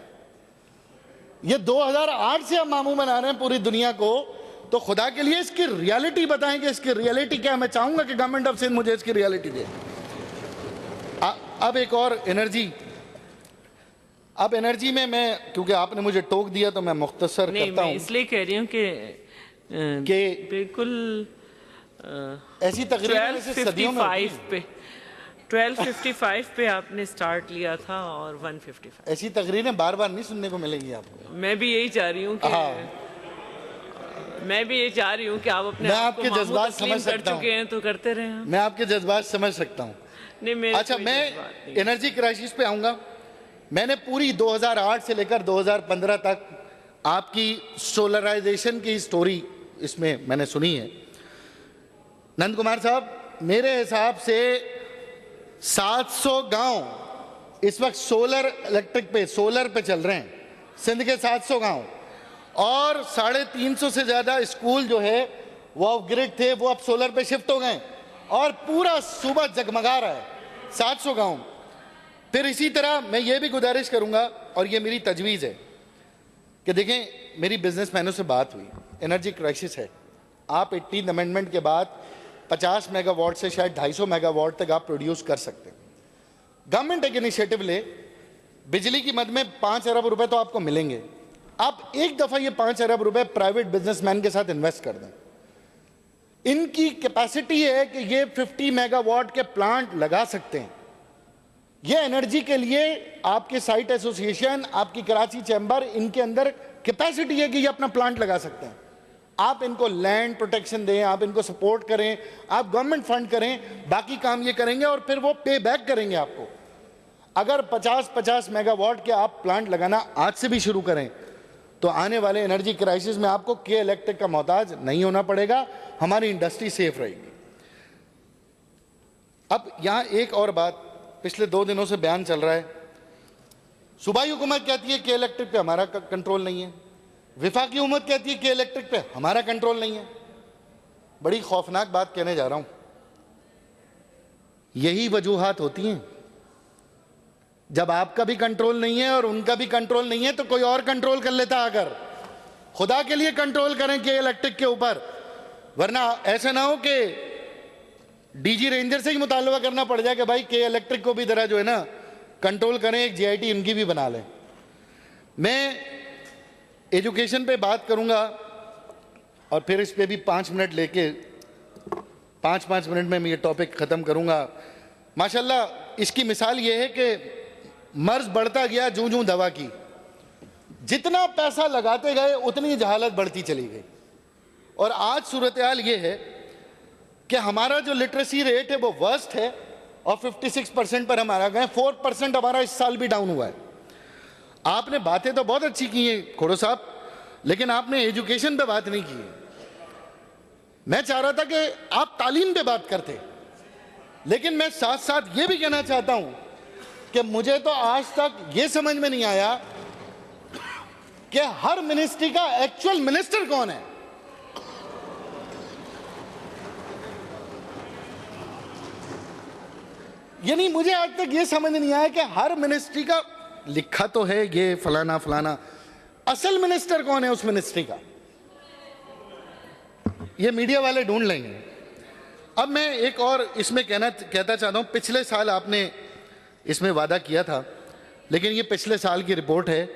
ये 2008 से हम मामू बना रहे हैं पूरी दुनिया को। तो खुदा के लिए इसकी रियलिटी बताएं कि इसकी रियलिटी क्या है। मैं चाहूंगा कि गवर्नमेंट ऑफ सिंध मुझे इसकी रियलिटी दे। अब एक और एनर्जी, अब एनर्जी में मैं, क्योंकि आपने मुझे टोक दिया तो मैं मुख्तसर करता हूं। इसलिए कह रही हूं कि बिल्कुल ऐसी तकरीर 12:55 पे आपने स्टार्ट लिया था और 1:55। ऐसी तकरीरें बार बार नहीं सुनने को मिलेंगी आपको। मैं भी यही चाह रही हूँ कि आप अपने आपके जज्बात समझ सकता चुके हैं तो करते रहे। मैं आपके जज्बात समझ सकता हूँ। अच्छा, मैं एनर्जी क्राइसिस पे आऊंगा। मैंने पूरी 2008 से लेकर 2015 तक आपकी सोलराइजेशन की स्टोरी इसमें मैंने सुनी है। नंद कुमार साहब, मेरे हिसाब से 700 गांव इस वक्त सोलर पे चल रहे हैं, सिंध के 700 गांव, और 350 से ज्यादा स्कूल जो है वो ऑफ ग्रिड थे, वो अब सोलर पे शिफ्ट हो गए, और पूरा सूबा जगमगा रहा है 700 गांव। फिर इसी तरह मैं ये भी गुजारिश करूंगा, और ये मेरी तजवीज़ है कि देखें, मेरी बिजनेसमैनों से बात हुई, एनर्जी क्राइसिस है। आप 18 अमेंडमेंट के बाद 50 मेगावाट से शायद 250 मेगावाट तक आप प्रोड्यूस कर सकते हैं। गवर्नमेंट एक इनिशिएटिव ले, बिजली की मद में 5 अरब रुपए तो आपको मिलेंगे। आप एक दफ़ा ये 5 अरब रुपए प्राइवेट बिजनेसमैन के साथ इन्वेस्ट कर दें। इनकी कैपेसिटी है कि ये 50 मेगावाट के प्लांट लगा सकते हैं। ये एनर्जी के लिए आपके साइट एसोसिएशन, आपकी कराची चैम्बर, इनके अंदर कैपेसिटी है कि ये अपना प्लांट लगा सकते हैं। आप इनको लैंड प्रोटेक्शन दें, आप इनको सपोर्ट करें, आप गवर्नमेंट फंड करें, बाकी काम ये करेंगे और फिर वो पे बैक करेंगे आपको। अगर 50-50 मेगावाट के आप प्लांट लगाना आज से भी शुरू करें तो आने वाले एनर्जी क्राइसिस में आपको के इलेक्ट्रिक का मोहताज नहीं होना पड़ेगा, हमारी इंडस्ट्री सेफ रहेगी। अब यहां एक और बात, पिछले 2 दिनों से बयान चल रहा है, सूबाई हुकूमत कहती है के इलेक्ट्रिक पे हमारा कंट्रोल नहीं है, विफाकी हुकूमत कहती है के इलेक्ट्रिक पे हमारा कंट्रोल नहीं है। बड़ी खौफनाक बात कहने जा रहा हूं, यही वजूहात होती हैं। जब आपका भी कंट्रोल नहीं है और उनका भी कंट्रोल नहीं है तो कोई और कंट्रोल कर लेता। अगर खुदा के लिए कंट्रोल करें के इलेक्ट्रिक के ऊपर, वरना ऐसा ना हो कि डीजी रेंजर से ही मुतालबा करना पड़ जाए कि भाई के इलेक्ट्रिक को भी जरा जो है ना कंट्रोल करें, एक जीआईटी इनकी भी बना लें। मैं एजुकेशन पे बात करूंगा और फिर इस पे भी 5 मिनट लेके 5-5 मिनट में मैं ये टॉपिक ख़त्म करूंगा। माशाल्लाह इसकी मिसाल ये है कि मर्ज बढ़ता गया जूं जूं दवा की, जितना पैसा लगाते गए उतनी जहालत बढ़ती चली गई। और आज सूरत हाल ये है कि हमारा जो लिटरेसी रेट है वो वर्स्ट है और 56% पर हमारा गए, 4% हमारा इस साल भी डाउन हुआ है। आपने बातें तो बहुत अच्छी की हैं खोड़ो साहब, लेकिन आपने एजुकेशन पे बात नहीं की है। मैं चाह रहा था कि आप तालीम पे बात करते, लेकिन मैं साथ साथ ये भी कहना चाहता हूं कि मुझे तो आज तक ये समझ में नहीं आया कि हर मिनिस्ट्री का एक्चुअल मिनिस्टर कौन है। यानी मुझे आज तक ये समझ नहीं आया कि हर मिनिस्ट्री का लिखा तो है ये फलाना फलाना, असल मिनिस्टर कौन है उस मिनिस्ट्री का, ये मीडिया वाले ढूंढ लेंगे। अब मैं एक और इसमें कहता चाहता हूं, पिछले साल आपने इसमें वादा किया था, लेकिन ये पिछले साल की रिपोर्ट है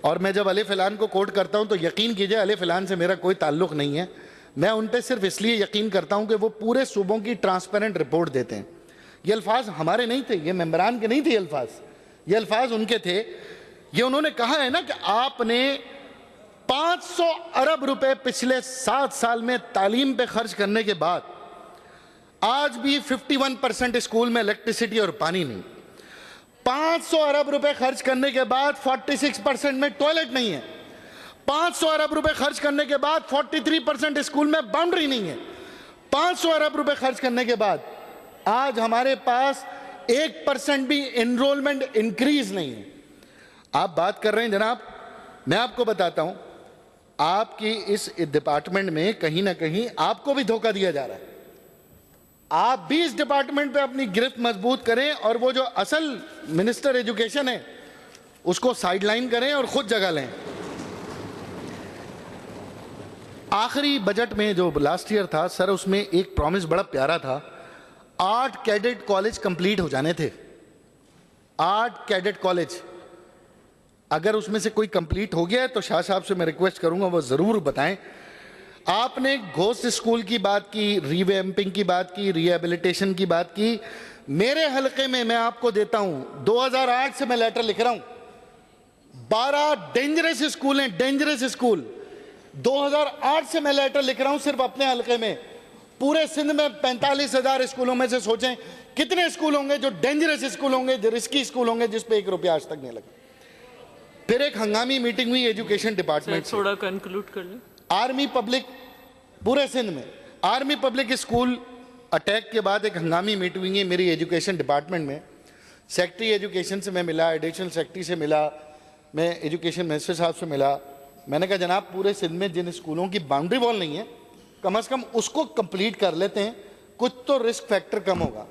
और मैं जब अलिफ ऐलान को कोट करता हूं तो यकीन कीजिए अलिफ ऐलान से मेरा कोई ताल्लुक नहीं है। मैं उन पर सिर्फ इसलिए यकीन करता हूं कि वो पूरे सूबों की ट्रांसपेरेंट रिपोर्ट देते हैं। ये अल्फाज हमारे नहीं थे, ये मेंबरान के नहीं थे, ये अल्फाज उनके थे। ये उन्होंने कहा है ना कि आपने 500 अरब रुपए पिछले 7 साल में तालीम पे खर्च करने के बाद आज भी 51% स्कूल में इलेक्ट्रिसिटी और पानी नहीं। 500 अरब रुपए खर्च करने के बाद 46% में टॉयलेट नहीं है। 500 अरब रुपए खर्च करने के बाद 43% स्कूल में बाउंड्री नहीं है। 500 अरब रुपए खर्च करने के बाद आज हमारे पास 1% भी एनरोलमेंट इंक्रीज नहीं है। आप बात कर रहे हैं जनाब, मैं आपको बताता हूं, आपकी इस डिपार्टमेंट में कहीं ना कहीं आपको भी धोखा दिया जा रहा है। आप भी इस डिपार्टमेंट पे अपनी गिरफ्त मजबूत करें और वो जो असल मिनिस्टर एजुकेशन है उसको साइडलाइन करें और खुद जगह लें। आखिरी बजट में जो लास्ट ईयर था सर, उसमें एक प्रॉमिस बड़ा प्यारा था, 8 कैडेट कॉलेज कंप्लीट हो जाने थे। 8 कैडेट कॉलेज, अगर उसमें से कोई कंप्लीट हो गया है तो शाह साहब से मैं रिक्वेस्ट करूंगा वो जरूर बताएं। आपने घोस्ट स्कूल की बात की, रीवैम्पिंग की बात की, रिहेबिलिटेशन की बात की। मेरे हलके में मैं आपको देता हूं, 2008 से मैं लेटर लिख रहा हूं, 12 डेंजरस स्कूल हैं, डेंजरस स्कूल। 2008 से मैं लेटर लिख रहा हूं सिर्फ अपने हलके में। पूरे सिंध में 45,000 स्कूलों में से सोचें कितने स्कूल होंगे जो डेंजरस स्कूल होंगे, जो रिस्की स्कूल होंगे, जिस पे 1 रुपया आज तक नहीं लगा। फिर एक हंगामी मीटिंग हुई एजुकेशन डिपार्टमेंट से, थोड़ा कंक्लूड कर लें। आर्मी पब्लिक, पूरे सिंध में आर्मी पब्लिक स्कूल अटैक के बाद एक हंगामी मीटिंग हुई है मेरी एजुकेशन डिपार्टमेंट में। सेक्रेटरी एजुकेशन से मैं मिला, एडिशनल सेक्रेटरी से मिला, मैं एजुकेशन मिनिस्टर साहब से मिला। मैंने कहा जनाब पूरे सिंध में जिन स्कूलों की बाउंड्री वॉल नहीं है कम से कम उसको कंप्लीट कर लेते हैं, कुछ तो रिस्क फैक्टर कम होगा।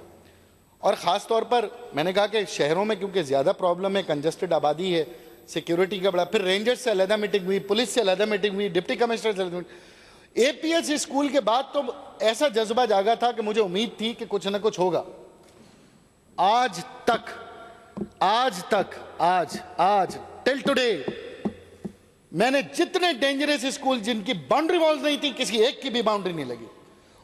और ख़ास तौर पर मैंने कहा कि शहरों में क्योंकि ज़्यादा प्रॉब्लम है, कंजस्टेड आबादी है, सिक्योरिटी का बड़ा, फिर रेंजर्स से अलग मीटिंग हुई, पुलिस से अलग मीटिंग हुई, डिप्टी कमिश्नर से अलग। एपीएस स्कूल के बाद तो ऐसा जज्बा जागा था कि मुझे उम्मीद थी कि कुछ ना कुछ होगा। आज तक टिल टुडे मैंने जितने डेंजरस स्कूल जिनकी बाउंड्री वॉल्स नहीं थी, किसी एक की भी बाउंड्री नहीं लगी।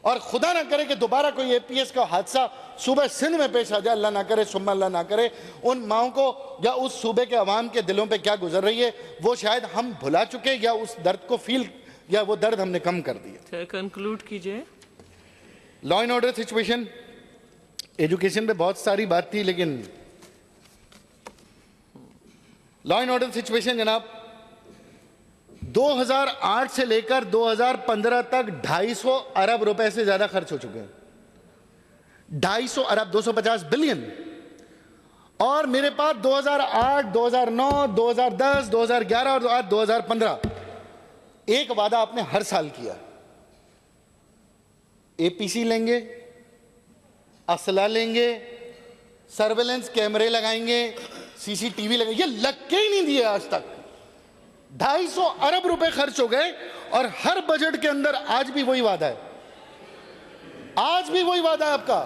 और खुदा ना करे कि दोबारा कोई एपीएस का हादसा सूबे सिंध में पेश आ जाए, अल्लाह ना करे, सुम्मा अल्लाह ना करे। उन माओं को या उस सूबे के अवाम के दिलों पे क्या गुजर रही है वो शायद हम भुला चुके, या उस दर्द को फील, या वो दर्द हमने कम कर दिया। कंक्लूड कीजिए। Law and order situation, education पे बहुत सारी बात थी, लेकिन लॉ एंड ऑर्डर सिचुएशन जनाब 2008 से लेकर 2015 तक 250 अरब रुपए से ज्यादा खर्च हो चुके हैं। 250 अरब, 250 बिलियन। और मेरे पास 2008, 2009, 2010, 2011 और आज 2015 एक वादा आपने हर साल किया, एपीसी लेंगे, असला लेंगे, सर्वेलेंस कैमरे लगाएंगे, सीसीटीवी लगाएंगे। ये लग के ही नहीं दिए आज तक। 250 अरब रुपए खर्च हो गए और हर बजट के अंदर आज भी वही वादा है, आज भी वही वादा है आपका।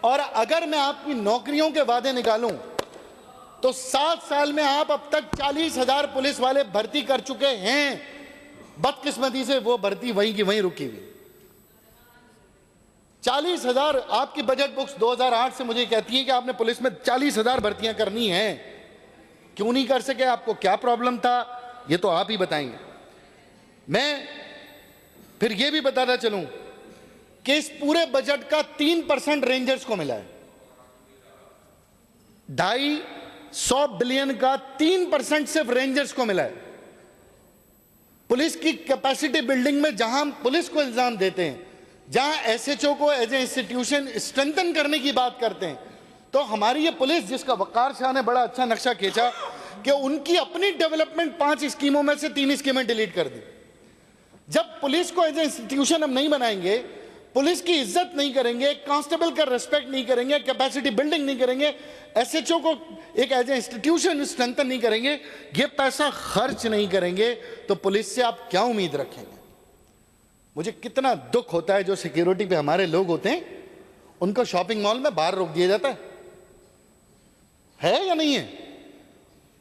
और अगर मैं आपकी नौकरियों के वादे निकालूं तो 7 साल में आप अब तक 40,000 पुलिस वाले भर्ती कर चुके हैं। बदकिस्मती से वो भर्ती वहीं की वहीं रुकी हुई। 40,000 आपकी बजट बुक्स 2008 से मुझे कहती है कि आपने पुलिस में 40,000 भर्तियां करनी है। क्यों नहीं कर सके? आपको क्या प्रॉब्लम था? ये तो आप ही बताएंगे। मैं फिर ये भी बताता चलूं कि इस पूरे बजट का 3% रेंजर्स को मिला है। 250 बिलियन का 3% सिर्फ रेंजर्स को मिला है। पुलिस की कैपेसिटी बिल्डिंग में जहां हम पुलिस को इल्जाम देते हैं, जहां एसएचओ को एज ए इंस्टीट्यूशन स्ट्रेंथन करने की बात करते हैं, तो हमारी ये पुलिस, जिसका वकार शाह ने बड़ा अच्छा नक्शा खींचा कि उनकी अपनी डेवलपमेंट 5 स्कीमों में से 3 स्कीमें डिलीट कर दी। जब पुलिस को एज ए इंस्टीट्यूशन हम नहीं बनाएंगे, पुलिस की इज्जत नहीं करेंगे, कांस्टेबल का रेस्पेक्ट नहीं करेंगे, कैपेसिटी बिल्डिंग नहीं करेंगे, एसएचओ को एक एज ए इंस्टीट्यूशन स्ट्रेंथन नहीं करेंगे, ये पैसा खर्च नहीं करेंगे, तो पुलिस से आप क्या उम्मीद रखेंगे? मुझे कितना दुख होता है जो सिक्योरिटी पे हमारे लोग होते हैं, उनको शॉपिंग मॉल में बाहर रोक दिया जाता है या नहीं है?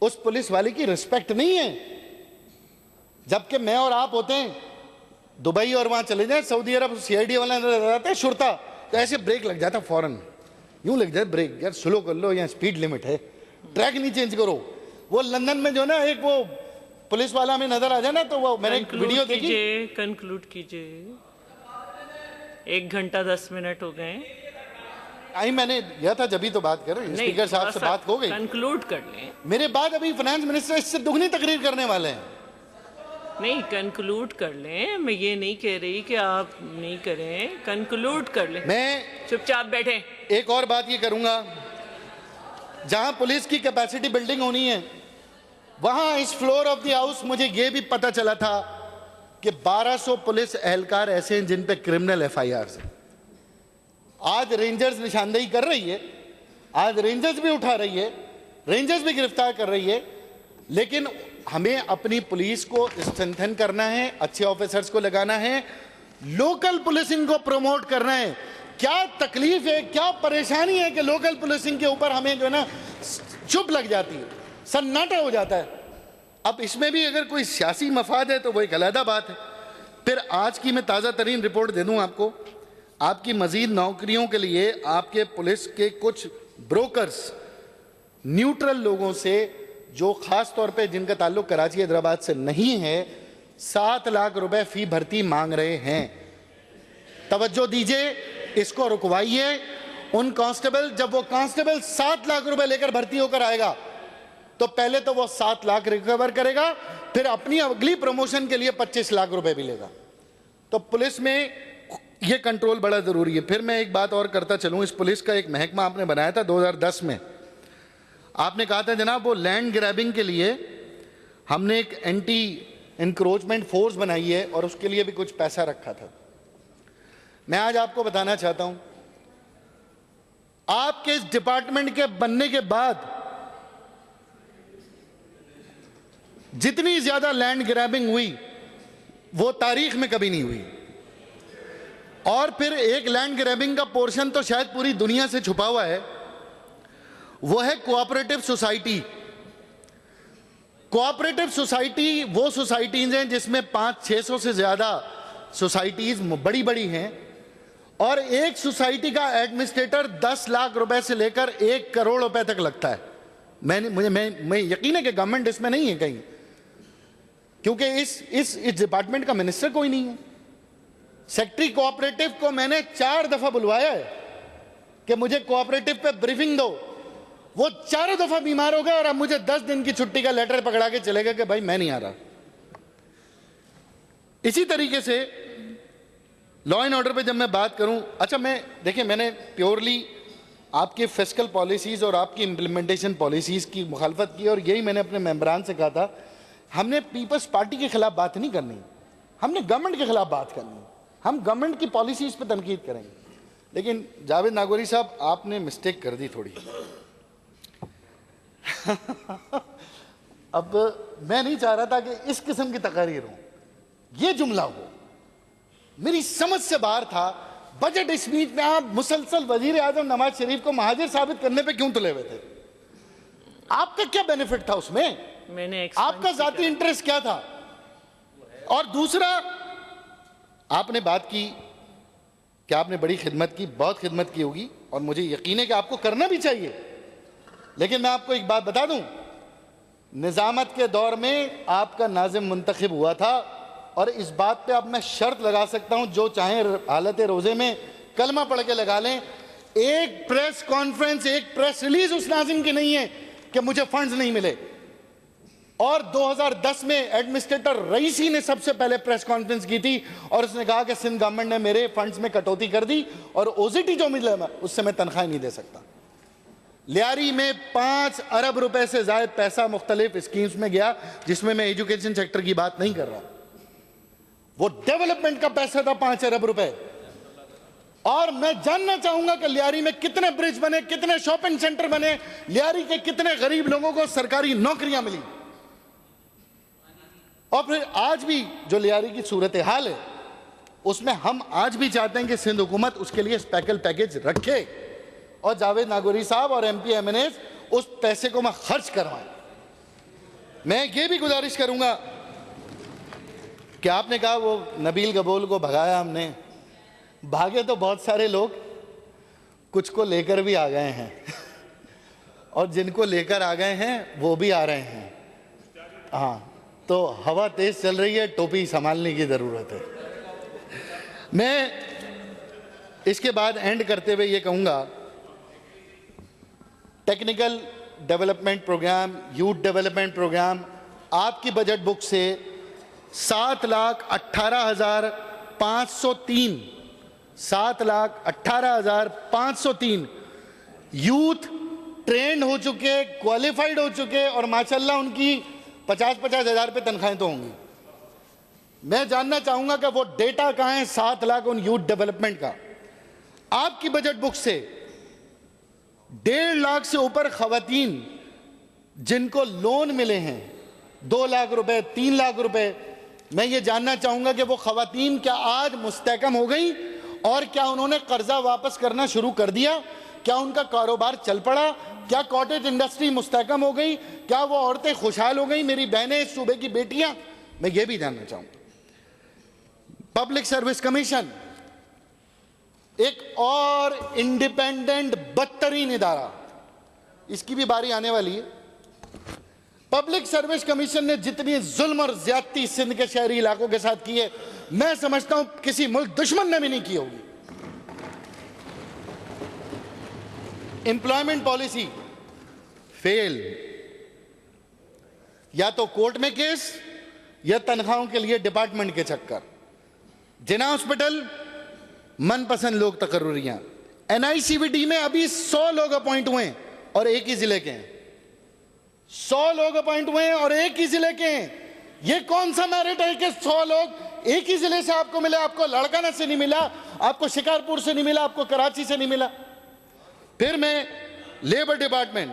उस पुलिस वाले की रिस्पेक्ट नहीं है। जबकि मैं और आप होते हैं दुबई और वहां चले जाए, सऊदी अरब, सीआईडी वाला रहता है शुरता, तो ऐसे ब्रेक लग जाता फौरन, यूं लग जाए ब्रेक, यार स्लो कर लो, यहाँ स्पीड लिमिट है, ट्रैक नहीं चेंज करो। वो लंदन में जो ना एक वो पुलिस वाला में नजर आ जाए ना, तो वो मैंने एक वीडियो देखी। कंक्लूड कीजिए, 1 घंटा 10 मिनट हो गए। टाइम मैंने दिया था, जब ही तो बात कर रहे हैं। स्पीकर साहब से बात हो गई, कंक्लूड कर लें। मेरे बाद अभी फाइनेंस मिनिस्टर इससे दुगनी तकरीर करने वाले हैं। नहीं, कंक्लूड कर लें। मैं ये नहीं कह रही कि आप नहीं करें, कंक्लूड कर लें। मैं चुपचाप बैठे। एक और बात ये करूंगा, जहां पुलिस की कैपेसिटी बिल्डिंग होनी है, वहां इस फ्लोर ऑफ द हाउस मुझे ये भी पता चला था कि 1200 पुलिस एहलकार ऐसे हैं जिन पे क्रिमिनल एफआईआर है। आज रेंजर्स निशानदेही कर रही है, आज रेंजर्स भी उठा रही है, रेंजर्स भी गिरफ्तार कर रही है, लेकिन हमें अपनी पुलिस को स्ट्रेंथन करना है, अच्छे ऑफिसर्स को लगाना है, लोकल पुलिसिंग को प्रमोट करना है। क्या तकलीफ है, क्या परेशानी है कि लोकल पुलिसिंग के ऊपर हमें जो है ना चुप लग जाती है, सन्नाटा हो जाता है। अब इसमें भी अगर कोई सियासी मफाद है तो वो एक अलग बात है। फिर आज की मैं ताज़ा तरीन रिपोर्ट दे दूं आपको, आपकी मजीद नौकरियों के लिए आपके पुलिस के कुछ ब्रोकर्स न्यूट्रल लोगों से, जो खास तौर पे जिनका ताल्लुक कराची हैदराबाद से नहीं है, 7 लाख रुपए फी भर्ती मांग रहे हैं। तवज्जो दीजिए, इसको रुकवाइए। उन कांस्टेबल, जब वो कांस्टेबल 7 लाख रुपए लेकर भर्ती होकर आएगा, तो पहले तो वो 7 लाख रिकवर करेगा, फिर अपनी अगली प्रमोशन के लिए 25 लाख रुपए भी लेगा। तो पुलिस में ये कंट्रोल बड़ा जरूरी है। फिर मैं एक बात और करता चलूं, इस पुलिस का एक महकमा आपने बनाया था 2010 में। आपने कहा था जनाब वो लैंड ग्रैबिंग के लिए हमने एक एंटी इंक्रोचमेंट फोर्स बनाई है और उसके लिए भी कुछ पैसा रखा था। मैं आज आपको बताना चाहता हूं, आपके इस डिपार्टमेंट के बनने के बाद जितनी ज्यादा लैंड ग्रैबिंग हुई वो तारीख में कभी नहीं हुई। और फिर एक लैंड ग्रैबिंग का पोर्शन तो शायद पूरी दुनिया से छुपा हुआ है, वो है कोऑपरेटिव सोसाइटी। कोऑपरेटिव सोसाइटी वो सोसाइटीज हैं जिसमें 500-600 से ज्यादा सोसाइटीज बड़ी बड़ी हैं, और एक सोसाइटी का एडमिनिस्ट्रेटर 10 लाख रुपए से लेकर 1 करोड़ रुपए तक लगता है। मैं यकीन है कि गवर्नमेंट इसमें नहीं है कहीं, क्योंकि इस डिपार्टमेंट का मिनिस्टर कोई नहीं है। सेक्रेटरी कोऑपरेटिव को मैंने 4 दफा बुलवाया है कि मुझे कोऑपरेटिव पे ब्रीफिंग दो, वो 4 दफा बीमार हो गया और अब मुझे 10 दिन की छुट्टी का लेटर पकड़ा के चलेगा कि भाई मैं नहीं आ रहा। इसी तरीके से लॉ एंड ऑर्डर पे जब मैं बात करूं, अच्छा देखिए मैंने प्योरली आपके फिस्कल पॉलिसीज और आपकी इंप्लीमेंटेशन पॉलिसीज की मुखालफत की, और यही मैंने अपने मेंबरान से कहा था, हमने पीपल्स पार्टी के खिलाफ बात नहीं करनी, हमने गवर्नमेंट के खिलाफ बात करनी। हम गवर्नमेंट की पॉलिसीज पे तनकीद करेंगे। लेकिन जावेद नागौरी साहब, आपने मिस्टेक कर दी थोड़ी। अब मैं नहीं चाह रहा था कि इस किस्म की तकारीर हो, ये जुमला हो, मेरी समझ से बाहर था। बजट स्पीच में आप मुसलसल वजीर आजम नवाज शरीफ को महाजिर साबित करने पे क्यों तुले हुए थे? आपका क्या बेनिफिट था उसमें? मैंने आपका जाती इंटरेस्ट क्या था? और दूसरा, आपने बात की कि आपने बड़ी खिदमत की, बहुत खिदमत की होगी और मुझे यकीन है कि आपको करना भी चाहिए। लेकिन मैं आपको एक बात बता दूं, निजामत के दौर में आपका नाजिम मुंतखब हुआ था और इस बात पे अब मैं शर्त लगा सकता हूं, जो चाहे हालत रोजे में कलमा पढ़ के लगा लें, एक प्रेस कॉन्फ्रेंस, एक प्रेस रिलीज उस नाजिम की नहीं है कि मुझे फंड्स नहीं मिले। और 2010 में एडमिनिस्ट्रेटर रईसी ने सबसे पहले प्रेस कॉन्फ्रेंस की थी और उसने कहा कि सिंध गवर्नमेंट ने मेरे फंड्स में कटौती कर दी और ओजीटी जो मिला उससे मैं तनख्वाह नहीं दे सकता। लियारी में 5 अरब रुपए से ज्यादा पैसा मुख्तलिफ स्कीम्स में गया, जिसमें मैं एजुकेशन सेक्टर की बात नहीं कर रहा, वो डेवलपमेंट का पैसा था 5 अरब रुपए। और मैं जानना चाहूंगा कि लियारी में कितने ब्रिज बने, कितने शॉपिंग सेंटर बने, लियारी के कितने गरीब लोगों को सरकारी नौकरियां मिली। और फिर आज भी जो लियारी की सूरत हाल है उसमें हम आज भी चाहते हैं कि सिंध हुकूमत उसके लिए स्पेशल पैकेज रखे और जावेद नागौरी साहब और एमपी एमएनएस उस पैसे को मैं खर्च करवाएं। मैं ये भी गुजारिश करूंगा कि आपने कहा वो नबील गबोल को भगाया हमने, भागे तो बहुत सारे लोग, कुछ को लेकर भी आ गए हैं और जिनको लेकर आ गए हैं वो भी आ रहे हैं। हाँ, तो हवा तेज चल रही है, टोपी संभालने की जरूरत है। मैं इसके बाद एंड करते हुए ये कहूंगा, technical development program, youth development program आपकी बजट बुक से 7,18,503 7,18,503 यूथ ट्रेंड हो चुके, क्वालिफाइड हो चुके और माशाल्लाह उनकी 50-50 हज़ार पे तनख्वाहें तो होंगी। मैं जानना चाहूंगा कि वो डेटा कहां है 7 लाख उन यूथ डेवलपमेंट का। आपकी बजट बुक से 1.5 लाख से ऊपर खवातीन जिनको लोन मिले हैं, 2 लाख रुपए, 3 लाख रुपए, मैं ये जानना चाहूंगा कि वो खवातीन क्या आज मुस्तहकम हो गई और क्या उन्होंने कर्जा वापस करना शुरू कर दिया? क्या उनका कारोबार चल पड़ा? क्या कॉटेज इंडस्ट्री मुस्तहकम हो गई? क्या वो औरतें खुशहाल हो गई, मेरी बहनें, इस सूबे की बेटियां? मैं ये भी जानना चाहूंगा। पब्लिक सर्विस कमीशन एक और इंडिपेंडेंट बदतरीन इदारा, इसकी भी बारी आने वाली है। पब्लिक सर्विस कमीशन ने जितनी जुल्म और ज्यादती सिंध के शहरी इलाकों के साथ की है, मैं समझता हूं किसी मुल्क दुश्मन ने भी नहीं की होगी। एम्प्लॉयमेंट पॉलिसी फेल, या तो कोर्ट में केस या तनख्वाहों के लिए डिपार्टमेंट के चक्कर। जिना हॉस्पिटल मनपसंद लोग तकर्रुरियां। एनआईसीवीडी में अभी 100 लोग अपॉइंट हुए हैं और एक ही जिले के हैं। 100 लोग अपॉइंट हुए हैं और एक ही जिले के हैं। ये कौन सा मेरिट है कि 100 लोग एक ही जिले से आपको मिले? आपको लड़काना से नहीं मिला, आपको शिकारपुर से नहीं मिला, आपको कराची से नहीं मिला। फिर मैं labour department,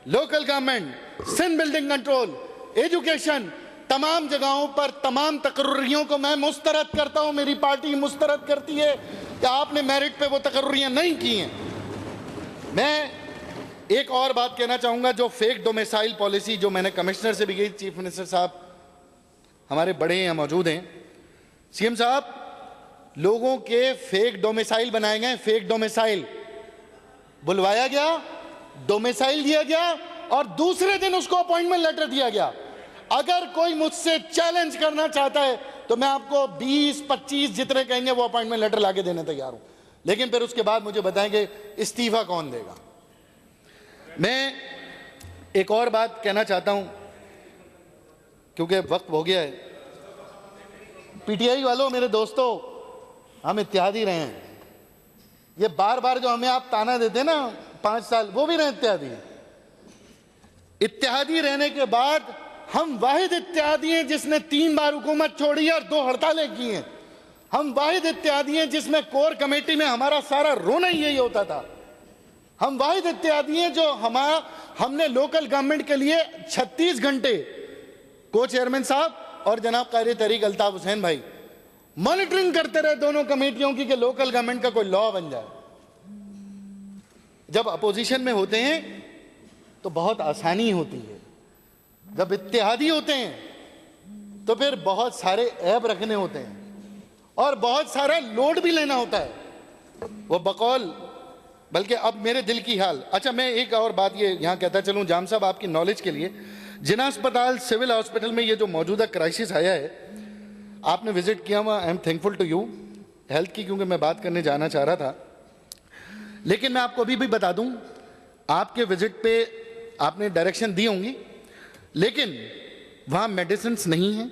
local government, Sindh building control, education, तमाम जगहों पर तमाम तकर्रुरियों को मैं मुस्तरद करता हूं, मेरी पार्टी मुस्तरद करती है कि आपने मेरिट पे वो तकर्रुरियां नहीं की हैं। मैं एक और बात कहना चाहूंगा, जो फेक डोमिसाइल पॉलिसी जो मैंने कमिश्नर से भी कही, चीफ मिनिस्टर साहब हमारे बड़े यहाँ मौजूद हैं, सीएम साहब, लोगों के फेक डोमिसाइल बनाए गए। फेक डोमिसाइल बुलवाया गया, डोमिसाइल दिया गया और दूसरे दिन उसको अपॉइंटमेंट लेटर दिया गया। अगर कोई मुझसे चैलेंज करना चाहता है तो मैं आपको 20-25 जितने कहेंगे वो अपॉइंटमेंट लेटर लाके देने तैयार हूं, लेकिन फिर उसके बाद मुझे बताएंगे इस्तीफा कौन देगा। मैं एक और बात कहना चाहता हूं क्योंकि वक्त हो गया है। पीटीआई वालों, मेरे दोस्तों, हम इत्तेहादी रहे हैं। ये बार बार जो हमें आप ताना देते हैं ना 5 साल, वो भी रहे इत्तेहादी। इत्तेहादी रहने के बाद हम वाहिद इत्तेहादी हैं जिसने 3 बार हुकूमत छोड़ी है और 2 हड़तालें की हैं। हम वाहिद इत्तेहादी हैं जिसमें कोर कमेटी में हमारा सारा रोना ही यही होता था। हम वाहिद इत्तेहादी हैं जो हमने लोकल गवर्नमेंट के लिए 36 घंटे को चेयरमैन साहब और जनाब कारी तरीक अल्ताफ हुसैन भाई मॉनिटरिंग करते रहे दोनों कमेटियों की कि लोकल गवर्नमेंट का कोई लॉ बन जाए। जब अपोजिशन में होते हैं तो बहुत आसानी होती है। जब इत्तेहादी होते हैं तो फिर बहुत सारे ऐब रखने होते हैं और बहुत सारा लोड भी लेना होता है। वो बकौल बल्कि अब मेरे दिल की हाल। अच्छा, मैं एक और बात ये यहाँ कहता चलूँ जाम साहब, आपकी नॉलेज के लिए, जिना अस्पताल सिविल हॉस्पिटल में ये जो मौजूदा क्राइसिस आया है, आपने विजिट किया हुआ, I am thankful to you health की, क्योंकि मैं बात करने जाना चाह रहा था। लेकिन मैं आपको अभी भी बता दूं, आपके विजिट पे आपने डायरेक्शन दी होंगी, लेकिन वहाँ मेडिसिन नहीं हैं।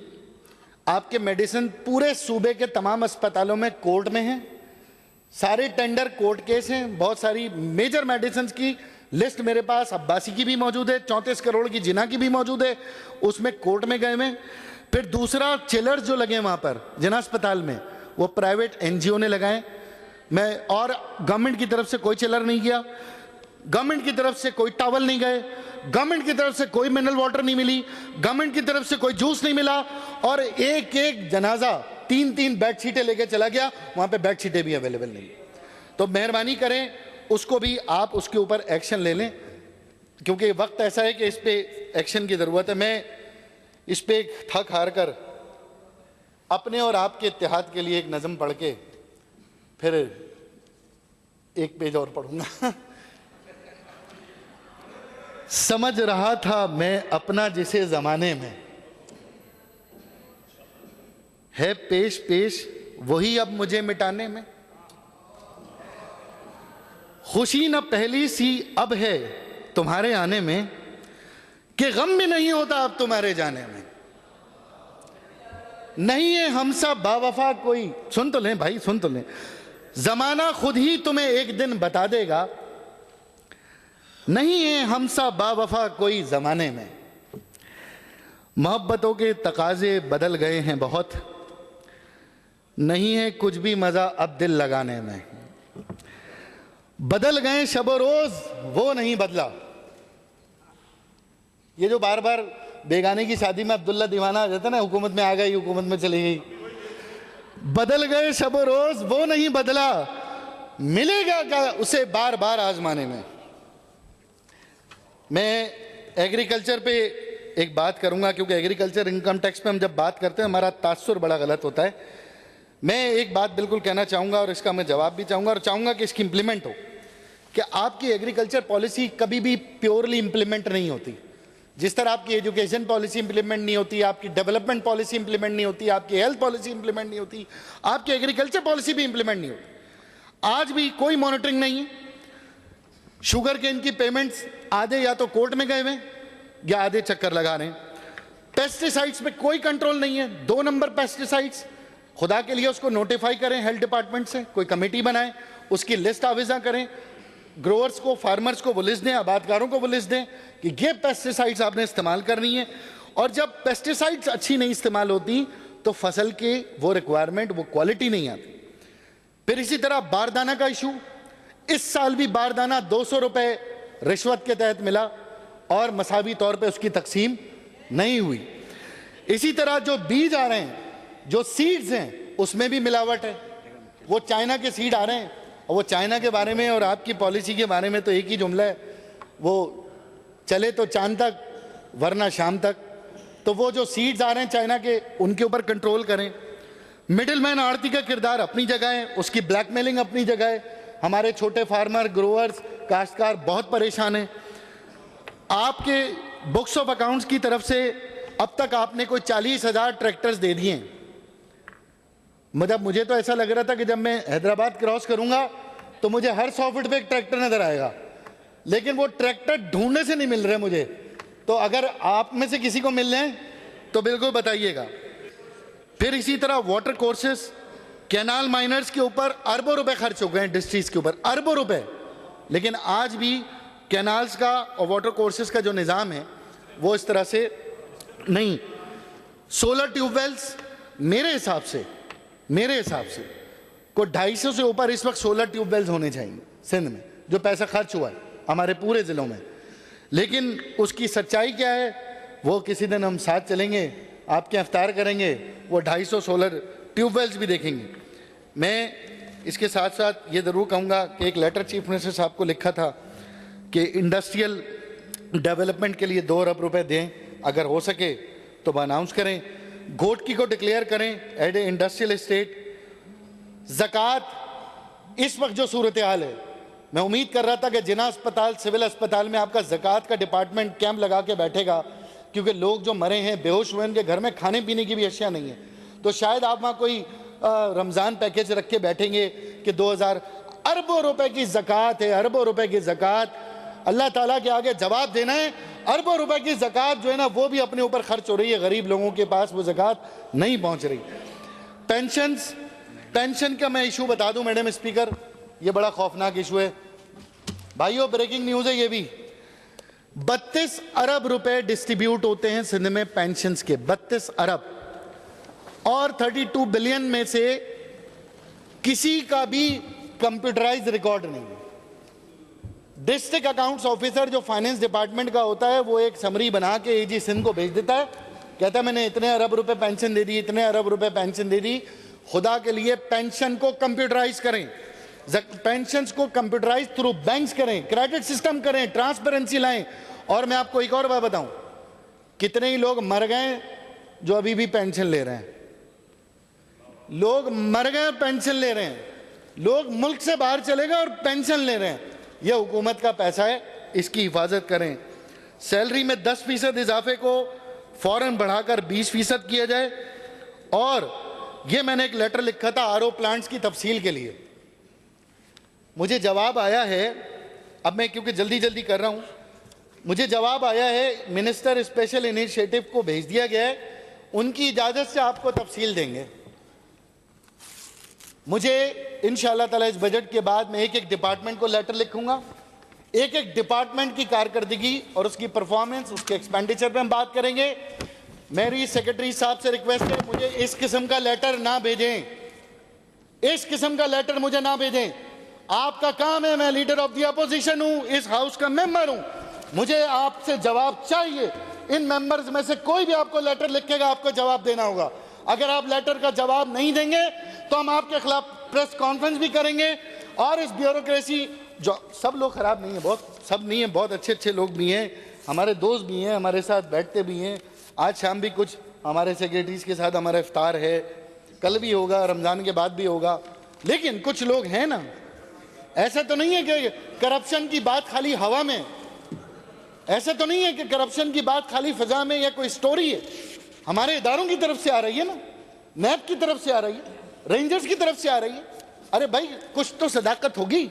आपके मेडिसिन पूरे सूबे के तमाम अस्पतालों में कोर्ट में हैं, सारे टेंडर कोर्ट केस हैं। बहुत सारी मेजर मेडिसिन की लिस्ट मेरे पास अब्बासी की भी मौजूद है, 34 करोड़ की जिना की भी मौजूद है, उसमें कोर्ट में गए हैं। फिर दूसरा, चिलर्स जो लगे वहाँ पर जिना अस्पताल में, वो प्राइवेट एनजीओ ने लगाए। मैं और गवर्नमेंट की तरफ से कोई चिलर नहीं किया, गवर्नमेंट की तरफ से कोई टॉवल नहीं गए, गवर्नमेंट की तरफ से कोई मिनरल वाटर नहीं मिली, गवर्नमेंट की तरफ से कोई जूस नहीं मिला, और एक एक जनाजा 3-3 बेडशीटें लेके चला गया, वहां पे बेडशीटें भी अवेलेबल नहीं। तो मेहरबानी करें, उसको भी आप उसके ऊपर एक्शन ले लें, क्योंकि वक्त ऐसा है कि इस पे एक्शन की जरूरत है। मैं इस पे थक हार कर अपने और आपके इत्तेहाद के लिए एक नज़म पढ़ के फिर एक पेज और पढ़ूंगा। समझ रहा था मैं अपना जिसे जमाने में है पेश पेश, वही अब मुझे मिटाने में। खुशी न पहली सी अब है तुम्हारे आने में, कि गम भी नहीं होता अब तुम्हारे जाने में। नहीं है हमसा बावफा कोई, सुन तो लें भाई, सुन तो लें, जमाना खुद ही तुम्हें एक दिन बता देगा। नहीं है हमसा बावफा कोई जमाने में, मोहब्बतों के तकाजे बदल गए हैं बहुत, नहीं है कुछ भी मजा अब दिल लगाने में। बदल गए शब रोज वो नहीं बदला। ये जो बार बार बेगाने की शादी में अब्दुल्ला दीवाना आ जाता ना, हुकूमत में आ गई, हुकूमत में चली गई। बदल गए शब रोज वो नहीं बदला, मिलेगा क्या उसे बार बार आजमाने में। मैं एग्रीकल्चर पे एक बात करूंगा, क्योंकि एग्रीकल्चर इनकम टैक्स पे हम जब बात करते हैं हमारा तासुर बड़ा गलत होता है। मैं एक बात बिल्कुल कहना चाहूंगा और इसका मैं जवाब भी चाहूंगा, और चाहूंगा कि इसकी इंप्लीमेंट हो, कि आपकी एग्रीकल्चर पॉलिसी कभी भी प्योरली इंप्लीमेंट नहीं होती। जिस तरह आपकी एजुकेशन पॉलिसी इंप्लीमेंट नहीं होती, आपकी डेवलपमेंट पॉलिसी इंप्लीमेंट नहीं होती, आपकी हेल्थ पॉलिसी इंप्लीमेंट नहीं होती, आपकी एग्रीकल्चर पॉलिसी भी इंप्लीमेंट नहीं होती। आज भी कोई मॉनिटरिंग नहीं है। शुगर केन की पेमेंट्स आधे या तो कोर्ट में गए हुए या आधे चक्कर लगा रहे हैं। पेस्टिसाइड्स पे कोई कंट्रोल नहीं है। 2 नंबर पेस्टिसाइड्स, खुदा के लिए उसको नोटिफाई करें हेल्थ डिपार्टमेंट से, कोई कमेटी बनाएं, उसकी लिस्ट आविजा करें, ग्रोअर्स को, फार्मर्स को वो लिस्ट दें, आबादकारों को वो लिस्ट दें कि ये पेस्टिसाइड्स आपने इस्तेमाल करनी है। और जब पेस्टिसाइड्स अच्छी नहीं इस्तेमाल होती तो फसल के वो रिक्वायरमेंट, वो क्वालिटी नहीं आती। फिर इसी तरह बारदाना का इशू, इस साल भी बारदाना 200 रुपए रिश्वत के तहत मिला और मसावी तौर पे उसकी तकसीम नहीं हुई। इसी तरह जो बीज आ रहे हैं, जो सीड्स हैं, उसमें भी मिलावट है। वो चाइना के सीड आ रहे हैं, और वो चाइना के बारे में और आपकी पॉलिसी के बारे में तो एक ही जुमला है, वो चले तो चांद तक वरना शाम तक। तो वो जो सीड्स आ रहे हैं चाइना के, उनके ऊपर कंट्रोल करें। मिडिलमैन आड़ती का किरदार अपनी जगह है, उसकी ब्लैकमेलिंग अपनी जगह है। हमारे छोटे फार्मर, ग्रोअर्स, काश्तकार बहुत परेशान हैं। आपके बुक्स ऑफ अकाउंट्स की तरफ से अब तक आपने कोई 40,000 ट्रैक्टर्स दे दिए हैं। मतलब मुझे तो ऐसा लग रहा था कि जब मैं हैदराबाद क्रॉस करूंगा तो मुझे हर 100 फीट पे एक ट्रैक्टर नजर आएगा, लेकिन वो ट्रैक्टर ढूंढने से नहीं मिल रहे मुझे। तो अगर आप में से किसी को मिल रहे हैं तो बिल्कुल बताइएगा। फिर इसी तरह वाटर कोर्सेस, कैनाल माइनर्स के ऊपर अरबों रुपए खर्च हो गए हैं, डिस्ट्रिक्ट्स के ऊपर अरबों रुपए, लेकिन आज भी कैनाल्स का और वाटर कोर्सेस का जो निज़ाम है वो इस तरह से नहीं। सोलर ट्यूबवेल्स मेरे हिसाब से कोई 250 से ऊपर इस वक्त सोलर ट्यूबवेल्स होने चाहिए सिंध में, जो पैसा खर्च हुआ है हमारे पूरे ज़िलों में। लेकिन उसकी सच्चाई क्या है वो किसी दिन हम साथ चलेंगे, आपके इफ्तार करेंगे, वो 250 सोलर ट्यूबवेल्स भी देखेंगे। मैं इसके साथ साथ ये ज़रूर कहूँगा कि एक लेटर चीफ मिनिस्टर साहब को लिखा था कि इंडस्ट्रियल डेवलपमेंट के लिए 2 अरब रुपए दें, अगर हो सके तो वह अनाउंस करें। घोटकी को डिक्लेयर करें एज ए इंडस्ट्रियल एस्टेट। ज़कात इस वक्त जो सूरत हाल है, मैं उम्मीद कर रहा था कि जिना अस्पताल, सिविल अस्पताल में आपका ज़कात का डिपार्टमेंट कैंप लगा के बैठेगा, क्योंकि लोग जो मरे हैं, बेहोश हुए, उनके घर में खाने पीने की भी अशिया नहीं है। तो शायद आप वहाँ कोई रमज़ान पैकेज रख के बैठेंगे कि 2000 अरबों रुपए की ज़कात है, अरबों रुपए की ज़कात। अल्लाह ताला के आगे जवाब देना है। अरबों रुपए की ज़कात जो है ना, वो भी अपने ऊपर खर्च हो रही है, गरीब लोगों के पास वो ज़कात नहीं पहुँच रही। पेंशन का मैं इशू बता दूं मैडम स्पीकर, ये बड़ा खौफनाक इशू है भाइयों, ब्रेकिंग न्यूज़ है ये भी। 32 अरब रुपए डिस्ट्रीब्यूट होते हैं सिंध में पेंशन्स के, 32 अरब, और 32 बिलियन में से किसी का भी कंप्यूटराइज रिकॉर्ड नहीं है। डिस्ट्रिक्ट अकाउंट्स ऑफिसर जो फाइनेंस डिपार्टमेंट का होता है, वो एक समरी बना के एजी सिंध को भेज देता है, कहता है मैंने इतने अरब रुपए पेंशन दे दी, इतने अरब रुपए पेंशन दे दी। खुदा के लिए पेंशन को कंप्यूटराइज करें, पेंशन को कंप्यूटराइज थ्रू बैंक्स करें, क्रेडिट सिस्टम करें, ट्रांसपेरेंसी लाएं। और मैं आपको एक और बात बताऊं, कितने ही लोग मर गए जो अभी भी पेंशन ले रहे हैं। लोग मर गए पेंशन ले रहे हैं, लोग मुल्क से बाहर चले गए और पेंशन ले रहे हैं। यह हुकूमत का पैसा है, इसकी हिफाजत करें। सैलरी में 10% इजाफे को फौरन बढ़ाकर 20% किया जाए। और ये मैंने एक लेटर लिखा था आरओ प्लांट्स की तफसील के लिए, मुझे जवाब आया है, अब मैं क्योंकि जल्दी जल्दी कर रहा हूं, मुझे जवाब आया है, मिनिस्टर स्पेशल इनिशिएटिव को भेज दिया गया है, उनकी इजाजत से आपको तफसील देंगे। मुझे इंशाअल्लाह ताला इस बजट के बाद मैं एक एक डिपार्टमेंट को लेटर लिखूंगा, एक एक डिपार्टमेंट की कारकर्दगी और उसकी परफॉर्मेंस, उसके एक्सपेंडिचर पे हम बात करेंगे। मेरी सेक्रेटरी साहब से रिक्वेस्ट है, मुझे इस किस्म का लेटर ना भेजें, इस किस्म का लेटर मुझे ना भेजें। आपका काम है, मैं लीडर ऑफ द अपोजिशन हूं, इस हाउस का मेंबर हूं, मुझे आपसे जवाब चाहिए। इन मेंबर्स में से कोई भी आपको लेटर लिखेगा, आपको जवाब देना होगा। अगर आप लेटर का जवाब नहीं देंगे तो हम आपके खिलाफ प्रेस कॉन्फ्रेंस भी करेंगे। और इस ब्यूरोक्रेसी, जो सब लोग खराब नहीं है, बहुत सब नहीं है, बहुत अच्छे अच्छे लोग भी हैं, हमारे दोस्त भी हैं, हमारे साथ बैठते भी हैं। आज शाम भी कुछ हमारे सेक्रेटरीज के साथ हमारा इफ्तार है, कल भी होगा, रमज़ान के बाद भी होगा। लेकिन कुछ लोग हैं ना, ऐसा तो नहीं है कि करप्शन की बात खाली हवा में, ऐसा तो नहीं है कि करप्शन की बात खाली फिजा में या कोई स्टोरी है। हमारे इदारों की तरफ से आ रही है ना, नैब की तरफ से आ रही है, रेंजर्स की तरफ से आ रही है। अरे भाई कुछ तो सदाकत होगी।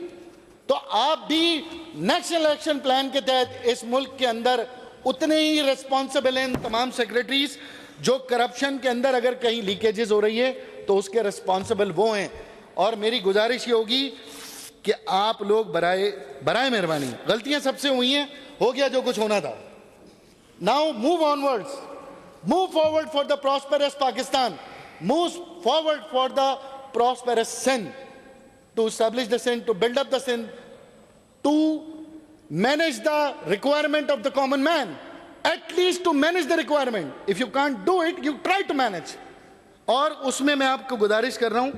तो आप भी नेशनल एक्शन प्लान के तहत इस मुल्क के अंदर उतने ही रिस्पॉन्सिबल हैं तमाम सेक्रेटरीज, जो करप्शन के अंदर अगर कहीं लीकेजेस हो रही है तो उसके रिस्पॉन्सिबल वो हैं। और मेरी गुजारिश ये होगी कि आप लोग बराए मेहरबानी, गलतियां सबसे हुई हैं, हो गया जो कुछ होना था। Now move onwards, move forward for the prosperous Pakistan, move forward for the prosperous Sindh, to establish the Sindh, to build up the Sindh, to manage the requirement of the common man, at least to manage the requirement. If you can't do it, you try to manage. और उसमें मैं आपको गुजारिश कर रहा हूं,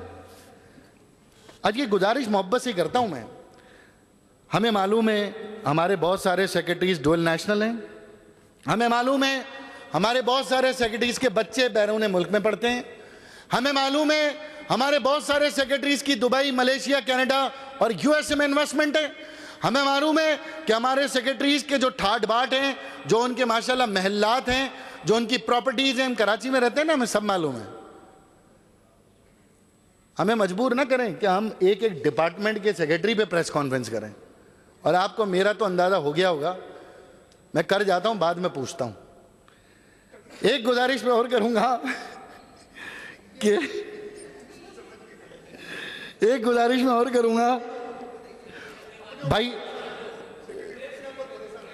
आज ये गुजारिश मोहब्बत से करता हूं मैं। हमें मालूम है हमारे बहुत सारे सेक्रेटरीज डुअल नेशनल हैं, हमें मालूम है हमारे बहुत सारे सेक्रेटरीज के बच्चे बैरून मुल्क में पढ़ते हैं, हमें मालूम है हमारे बहुत सारे सेक्रेटरीज की दुबई, मलेशिया, कनाडा और यूएसए में इन्वेस्टमेंट है, हमें मालूम है कि हमारे सेक्रेटरीज के जो ठाट बाट हैं, जो उनके माशाल्लाह महल्लात हैं, जो उनकी प्रॉपर्टीज हैं, हम कराची में रहते हैं ना, हमें सब मालूम है। हमें मजबूर ना करें कि हम एक एक डिपार्टमेंट के सेक्रेटरी पे प्रेस कॉन्फ्रेंस करें। और आपको मेरा तो अंदाजा हो गया होगा, मैं कर जाता हूं, बाद में पूछता हूं। एक गुजारिश मैं और करूंगा कि एक गुजारिश मैं और करूंगा भाई,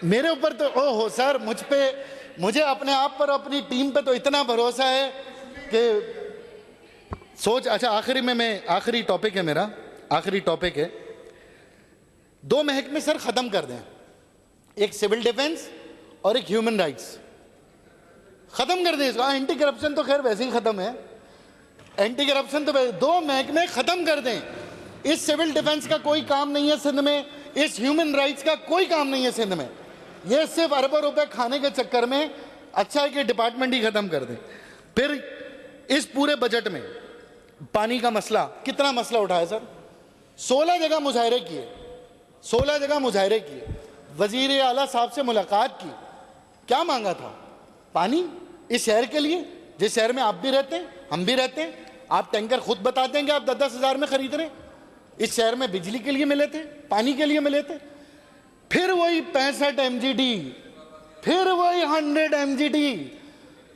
मेरे ऊपर तो ओहो सर, मुझे अपने आप पर, अपनी टीम पे तो इतना भरोसा है कि सोच। अच्छा आखिरी में मैं, आखिरी टॉपिक है मेरा, आखिरी टॉपिक है, 2 महकमे सर खत्म कर दें, एक सिविल डिफेंस और एक ह्यूमन राइट्स, खत्म कर दें इसको। एंटी करप्शन तो खैर वैसे ही खत्म है, एंटी करप्शन तो 2 महकमे खत्म कर दें। इस सिविल डिफेंस का कोई काम नहीं है सिंध में, इस ह्यूमन राइट्स का कोई काम नहीं है सिंध में। ये सिर्फ अरबों रुपए खाने के चक्कर में अच्छा है कि डिपार्टमेंट ही खत्म कर दें। फिर इस पूरे बजट में पानी का मसला, कितना मसला उठाया सर? 16 जगह मुजाहरे किए, 16 जगह मुजाहरे किए, वजीर आला साहब से मुलाकात की। क्या मांगा था? पानी इस शहर के लिए, जिस शहर में आप भी रहते हैं, हम भी रहते हैं। आप टैंकर खुद बताते हैं कि आप 10-10 हज़ार में खरीद रहे हैं। इस शहर में बिजली के लिए मिले थे, पानी के लिए मिले थे। फिर वही 65 MGD, फिर वही 100 MGD।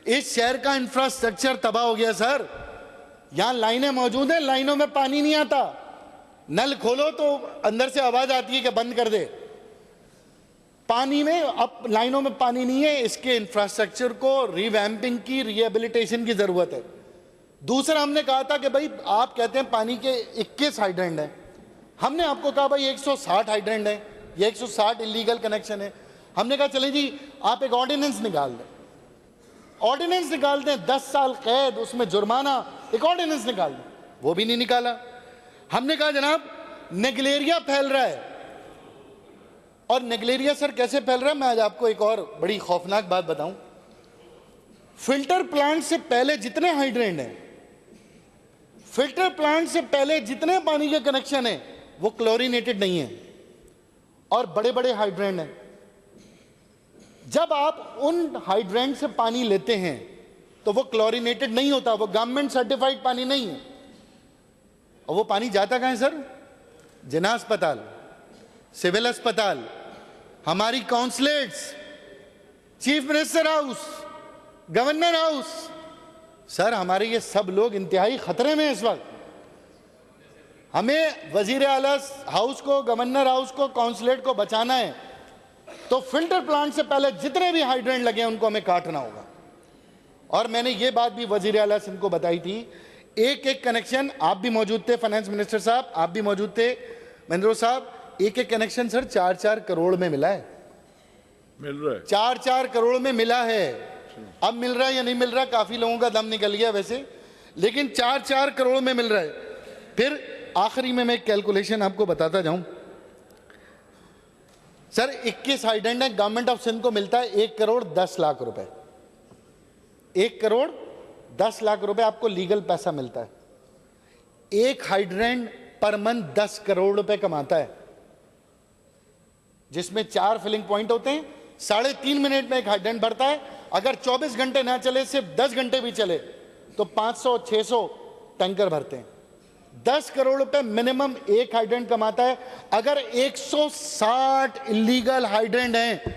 इस शहर का इंफ्रास्ट्रक्चर तबाह हो गया सर। यहां लाइनें मौजूद हैं, लाइनों में पानी नहीं आता। नल खोलो तो अंदर से आवाज आती है कि बंद कर दे। पानी में, अब लाइनों में पानी नहीं है। इसके इंफ्रास्ट्रक्चर को रिवैम्पिंग की, रिहेबिलिटेशन की जरूरत है। दूसरा, हमने कहा था कि भाई आप कहते हैं पानी के 21 हाइड्रेंट हैं, हमने आपको कहा भाई 160 हाइड्रेंट है, ये 160 इलीगल कनेक्शन है। हमने कहा चले जी आप एक ऑर्डिनेंस निकाल दें, ऑर्डिनेंस निकाल दें, 10 साल कैद, उसमें जुर्माना, एक ऑर्डिनेंस निकाल दें। वो भी नहीं निकाला। हमने कहा जनाब नेगलेरिया फैल रहा है, और नेगलेरिया सर कैसे फैल रहा है, मैं आज आपको एक और बड़ी खौफनाक बात बताऊं। फिल्टर प्लांट से पहले जितने हाइड्रेंट हैं, फिल्टर प्लांट से पहले जितने पानी के कनेक्शन हैं, वो क्लोरीनेटेड नहीं है और बड़े बड़े हाइड्रेंट हैं। जब आप उन हाइड्रेंट से पानी लेते हैं तो वो क्लोरीनेटेड नहीं होता, वो गवर्नमेंट सर्टिफाइड पानी नहीं है। और वो पानी जाता कहां है सर? जिना अस्पताल, सिविल अस्पताल, हमारी consulates, chief minister house, governor house. Sir हमारे ये सब लोग इंतहाई खतरे में इस वक्त। हमें वजीर आला हाउस को, गवर्नर हाउस को, काउंसलेट को बचाना है, तो फिल्टर प्लांट से पहले जितने भी हाइड्रेंट लगे हैं उनको हमें काटना होगा। और मैंने ये बात भी वजीर आला सिंह को बताई थी। एक एक कनेक्शन, आप भी मौजूद थे, फाइनेंस मिनिस्टर साहब आप भी मौजूद थे, महेंद्र साहब, एक एक कनेक्शन सर 4-4 करोड़ में मिला है, मिल रहा है, 4-4 करोड़ में मिला है। अब मिल रहा है या नहीं मिल रहा, काफी लोगों का दम निकल गया वैसे, लेकिन 4-4 करोड़ में मिल रहा है। फिर आखिरी में मैं एक कैलकुलेशन आपको बताता जाऊं सर। 21 हाइड्रेंट है, गवर्नमेंट ऑफ सिंध को मिलता है 1 करोड़ 10 लाख रुपए, 1 करोड़ 10 लाख रुपए आपको लीगल पैसा मिलता है। एक हाइड्रेंट पर मंथ 10 करोड़ रुपए कमाता है, जिसमें 4 फिलिंग पॉइंट होते हैं। 3.5 मिनट में एक हाइड्रेंट भरता है। अगर 24 घंटे ना चले, सिर्फ 10 घंटे भी चले, तो 500-600 टैंकर भरते हैं। 10 करोड़ रुपए मिनिमम एक हाइड्रेंट कमाता है। अगर 160 इलीगल हाइड्रेंट हैं,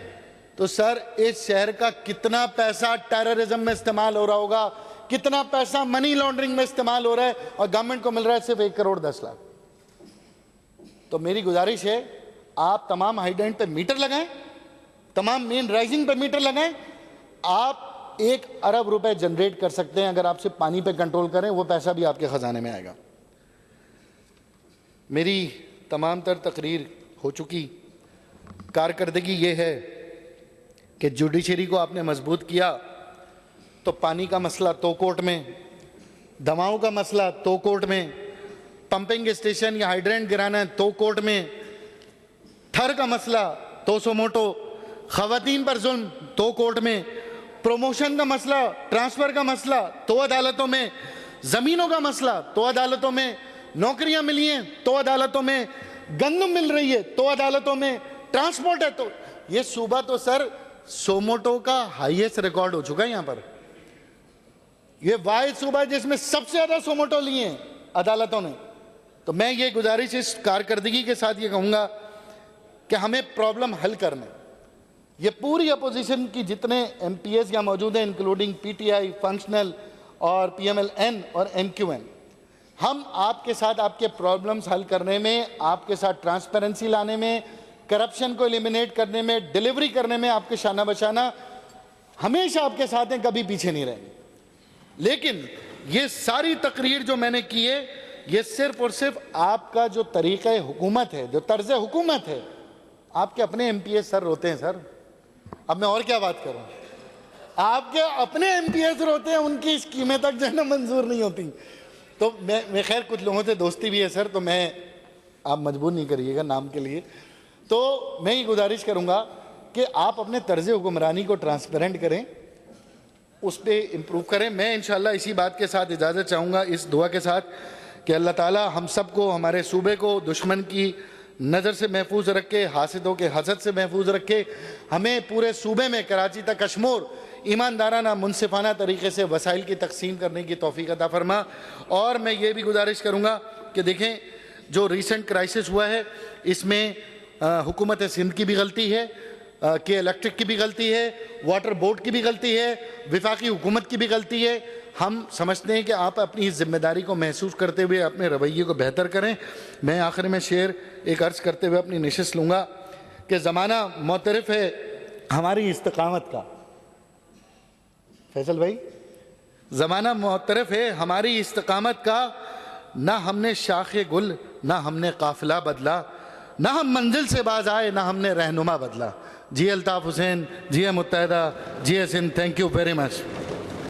तो सर इस शहर का कितना पैसा टेररिज्म में इस्तेमाल हो रहा होगा, कितना पैसा मनी लॉन्ड्रिंग में इस्तेमाल हो रहा है, और गवर्नमेंट को मिल रहा है सिर्फ 1 करोड़ 10 लाख। तो मेरी गुजारिश है, आप तमाम हाइड्रेंट पे मीटर लगाएं, तमाम मेन राइजिंग पे मीटर लगाएं। आप 1 अरब रुपए जनरेट कर सकते हैं अगर आप सिर्फ पानी पे कंट्रोल करें, वो पैसा भी आपके खजाने में आएगा। मेरी तमाम तर तकरीर हो चुकी। कारकर्दगी ये है कि जुडिशरी को आपने मजबूत किया तो पानी का मसला तो कोर्ट में, दवाओं का मसला तो कोर्ट में, पंपिंग स्टेशन या हाइड्रेंट गिराना है तो कोर्ट में, थर का मसला तो सोमोटो, खवातीन पर जुल्म तो कोर्ट में, प्रमोशन का मसला, ट्रांसफर का मसला तो अदालतों में, जमीनों का मसला तो अदालतों में, नौकरियां मिली हैं तो अदालतों में, गंदम मिल रही है तो अदालतों में, ट्रांसपोर्ट है तो। ये सूबा तो सर सोमोटो का हाईएस्ट रिकॉर्ड हो चुका है यहां पर। ये वाहिद सूबा है जिसमें सबसे ज्यादा सोमोटो लिए हैं अदालतों ने। तो मैं ये गुजारिश इस कारकर्दगी के साथ ये कहूंगा कि हमें प्रॉब्लम हल करना है। ये पूरी अपोजिशन की जितने एमपीएस यहाँ मौजूद हैं, इंक्लूडिंग पीटीआई, फंक्शनल और पीएमएल-एन और एमक्यूएन, हम आपके साथ आपके प्रॉब्लम्स हल करने में, आपके साथ ट्रांसपेरेंसी लाने में, करप्शन को एलिमिनेट करने में, डिलीवरी करने में आपके शाना बशाना हमेशा आपके साथ हैं, कभी पीछे नहीं रहेंगे। लेकिन ये सारी तकरीर जो मैंने की है, ये सिर्फ और सिर्फ आपका जो तरीक़ा हुकूमत है, जो तर्ज हुकूमत है, आपके अपने एमपीएस सर रोते हैं सर। अब मैं और क्या बात करूं, आपके अपने एमपीएस रोते हैं, उनकी स्कीमें तक जो है ना मंजूर नहीं होती। तो मैं खैर कुछ लोगों से दोस्ती भी है सर, तो मैं, आप मजबूर नहीं करिएगा नाम के लिए। तो मैं ये गुजारिश करूंगा कि आप अपने तर्ज हुक्मरानी को ट्रांसपेरेंट करें, उस पर इम्प्रूव करें। मैं इंशाल्लाह इसी बात के साथ इजाज़त चाहूँगा, इस दुआ के साथ कि अल्लाह ताला हम सबको, हमारे सूबे को दुश्मन की नज़र से महफूज रखे, हासिदों के हसद से महफूज रखे, हमें पूरे सूबे में कराची तक कश्मीर ईमानदाराना मुनसिफाना तरीके से वसाइल की तकसीम करने की तौफीक अता फरमा। और मैं ये भी गुजारिश करूँगा कि देखें जो रीसेंट क्राइसिस हुआ है इसमें हुकूमत सिंध की भी गलती है, के इलेक्ट्रिक की भी गलती है, वाटर बोर्ड की भी गलती है, विफाकी हुकूमत की भी गलती है। हम समझते हैं कि आप अपनी इस जिम्मेदारी को महसूस करते हुए अपने रवैये को बेहतर करें। मैं आखिर में शेर एक अर्ज़ करते हुए अपनी नशिस्त लूँगा कि ज़माना मोतरफ़ है हमारी इस्तकामत का। फैसल भाई, ज़माना मोतरफ़ है हमारी इस्तकामत का, ना हमने शाखे गुल ना हमने काफ़िला बदला, ना हम मंजिल से बाज आए ना हमने रहनुमा बदला। जी अल्ताफ़ हुसैन, जी मुत्तहदा, जी Sindh. Thank you very much.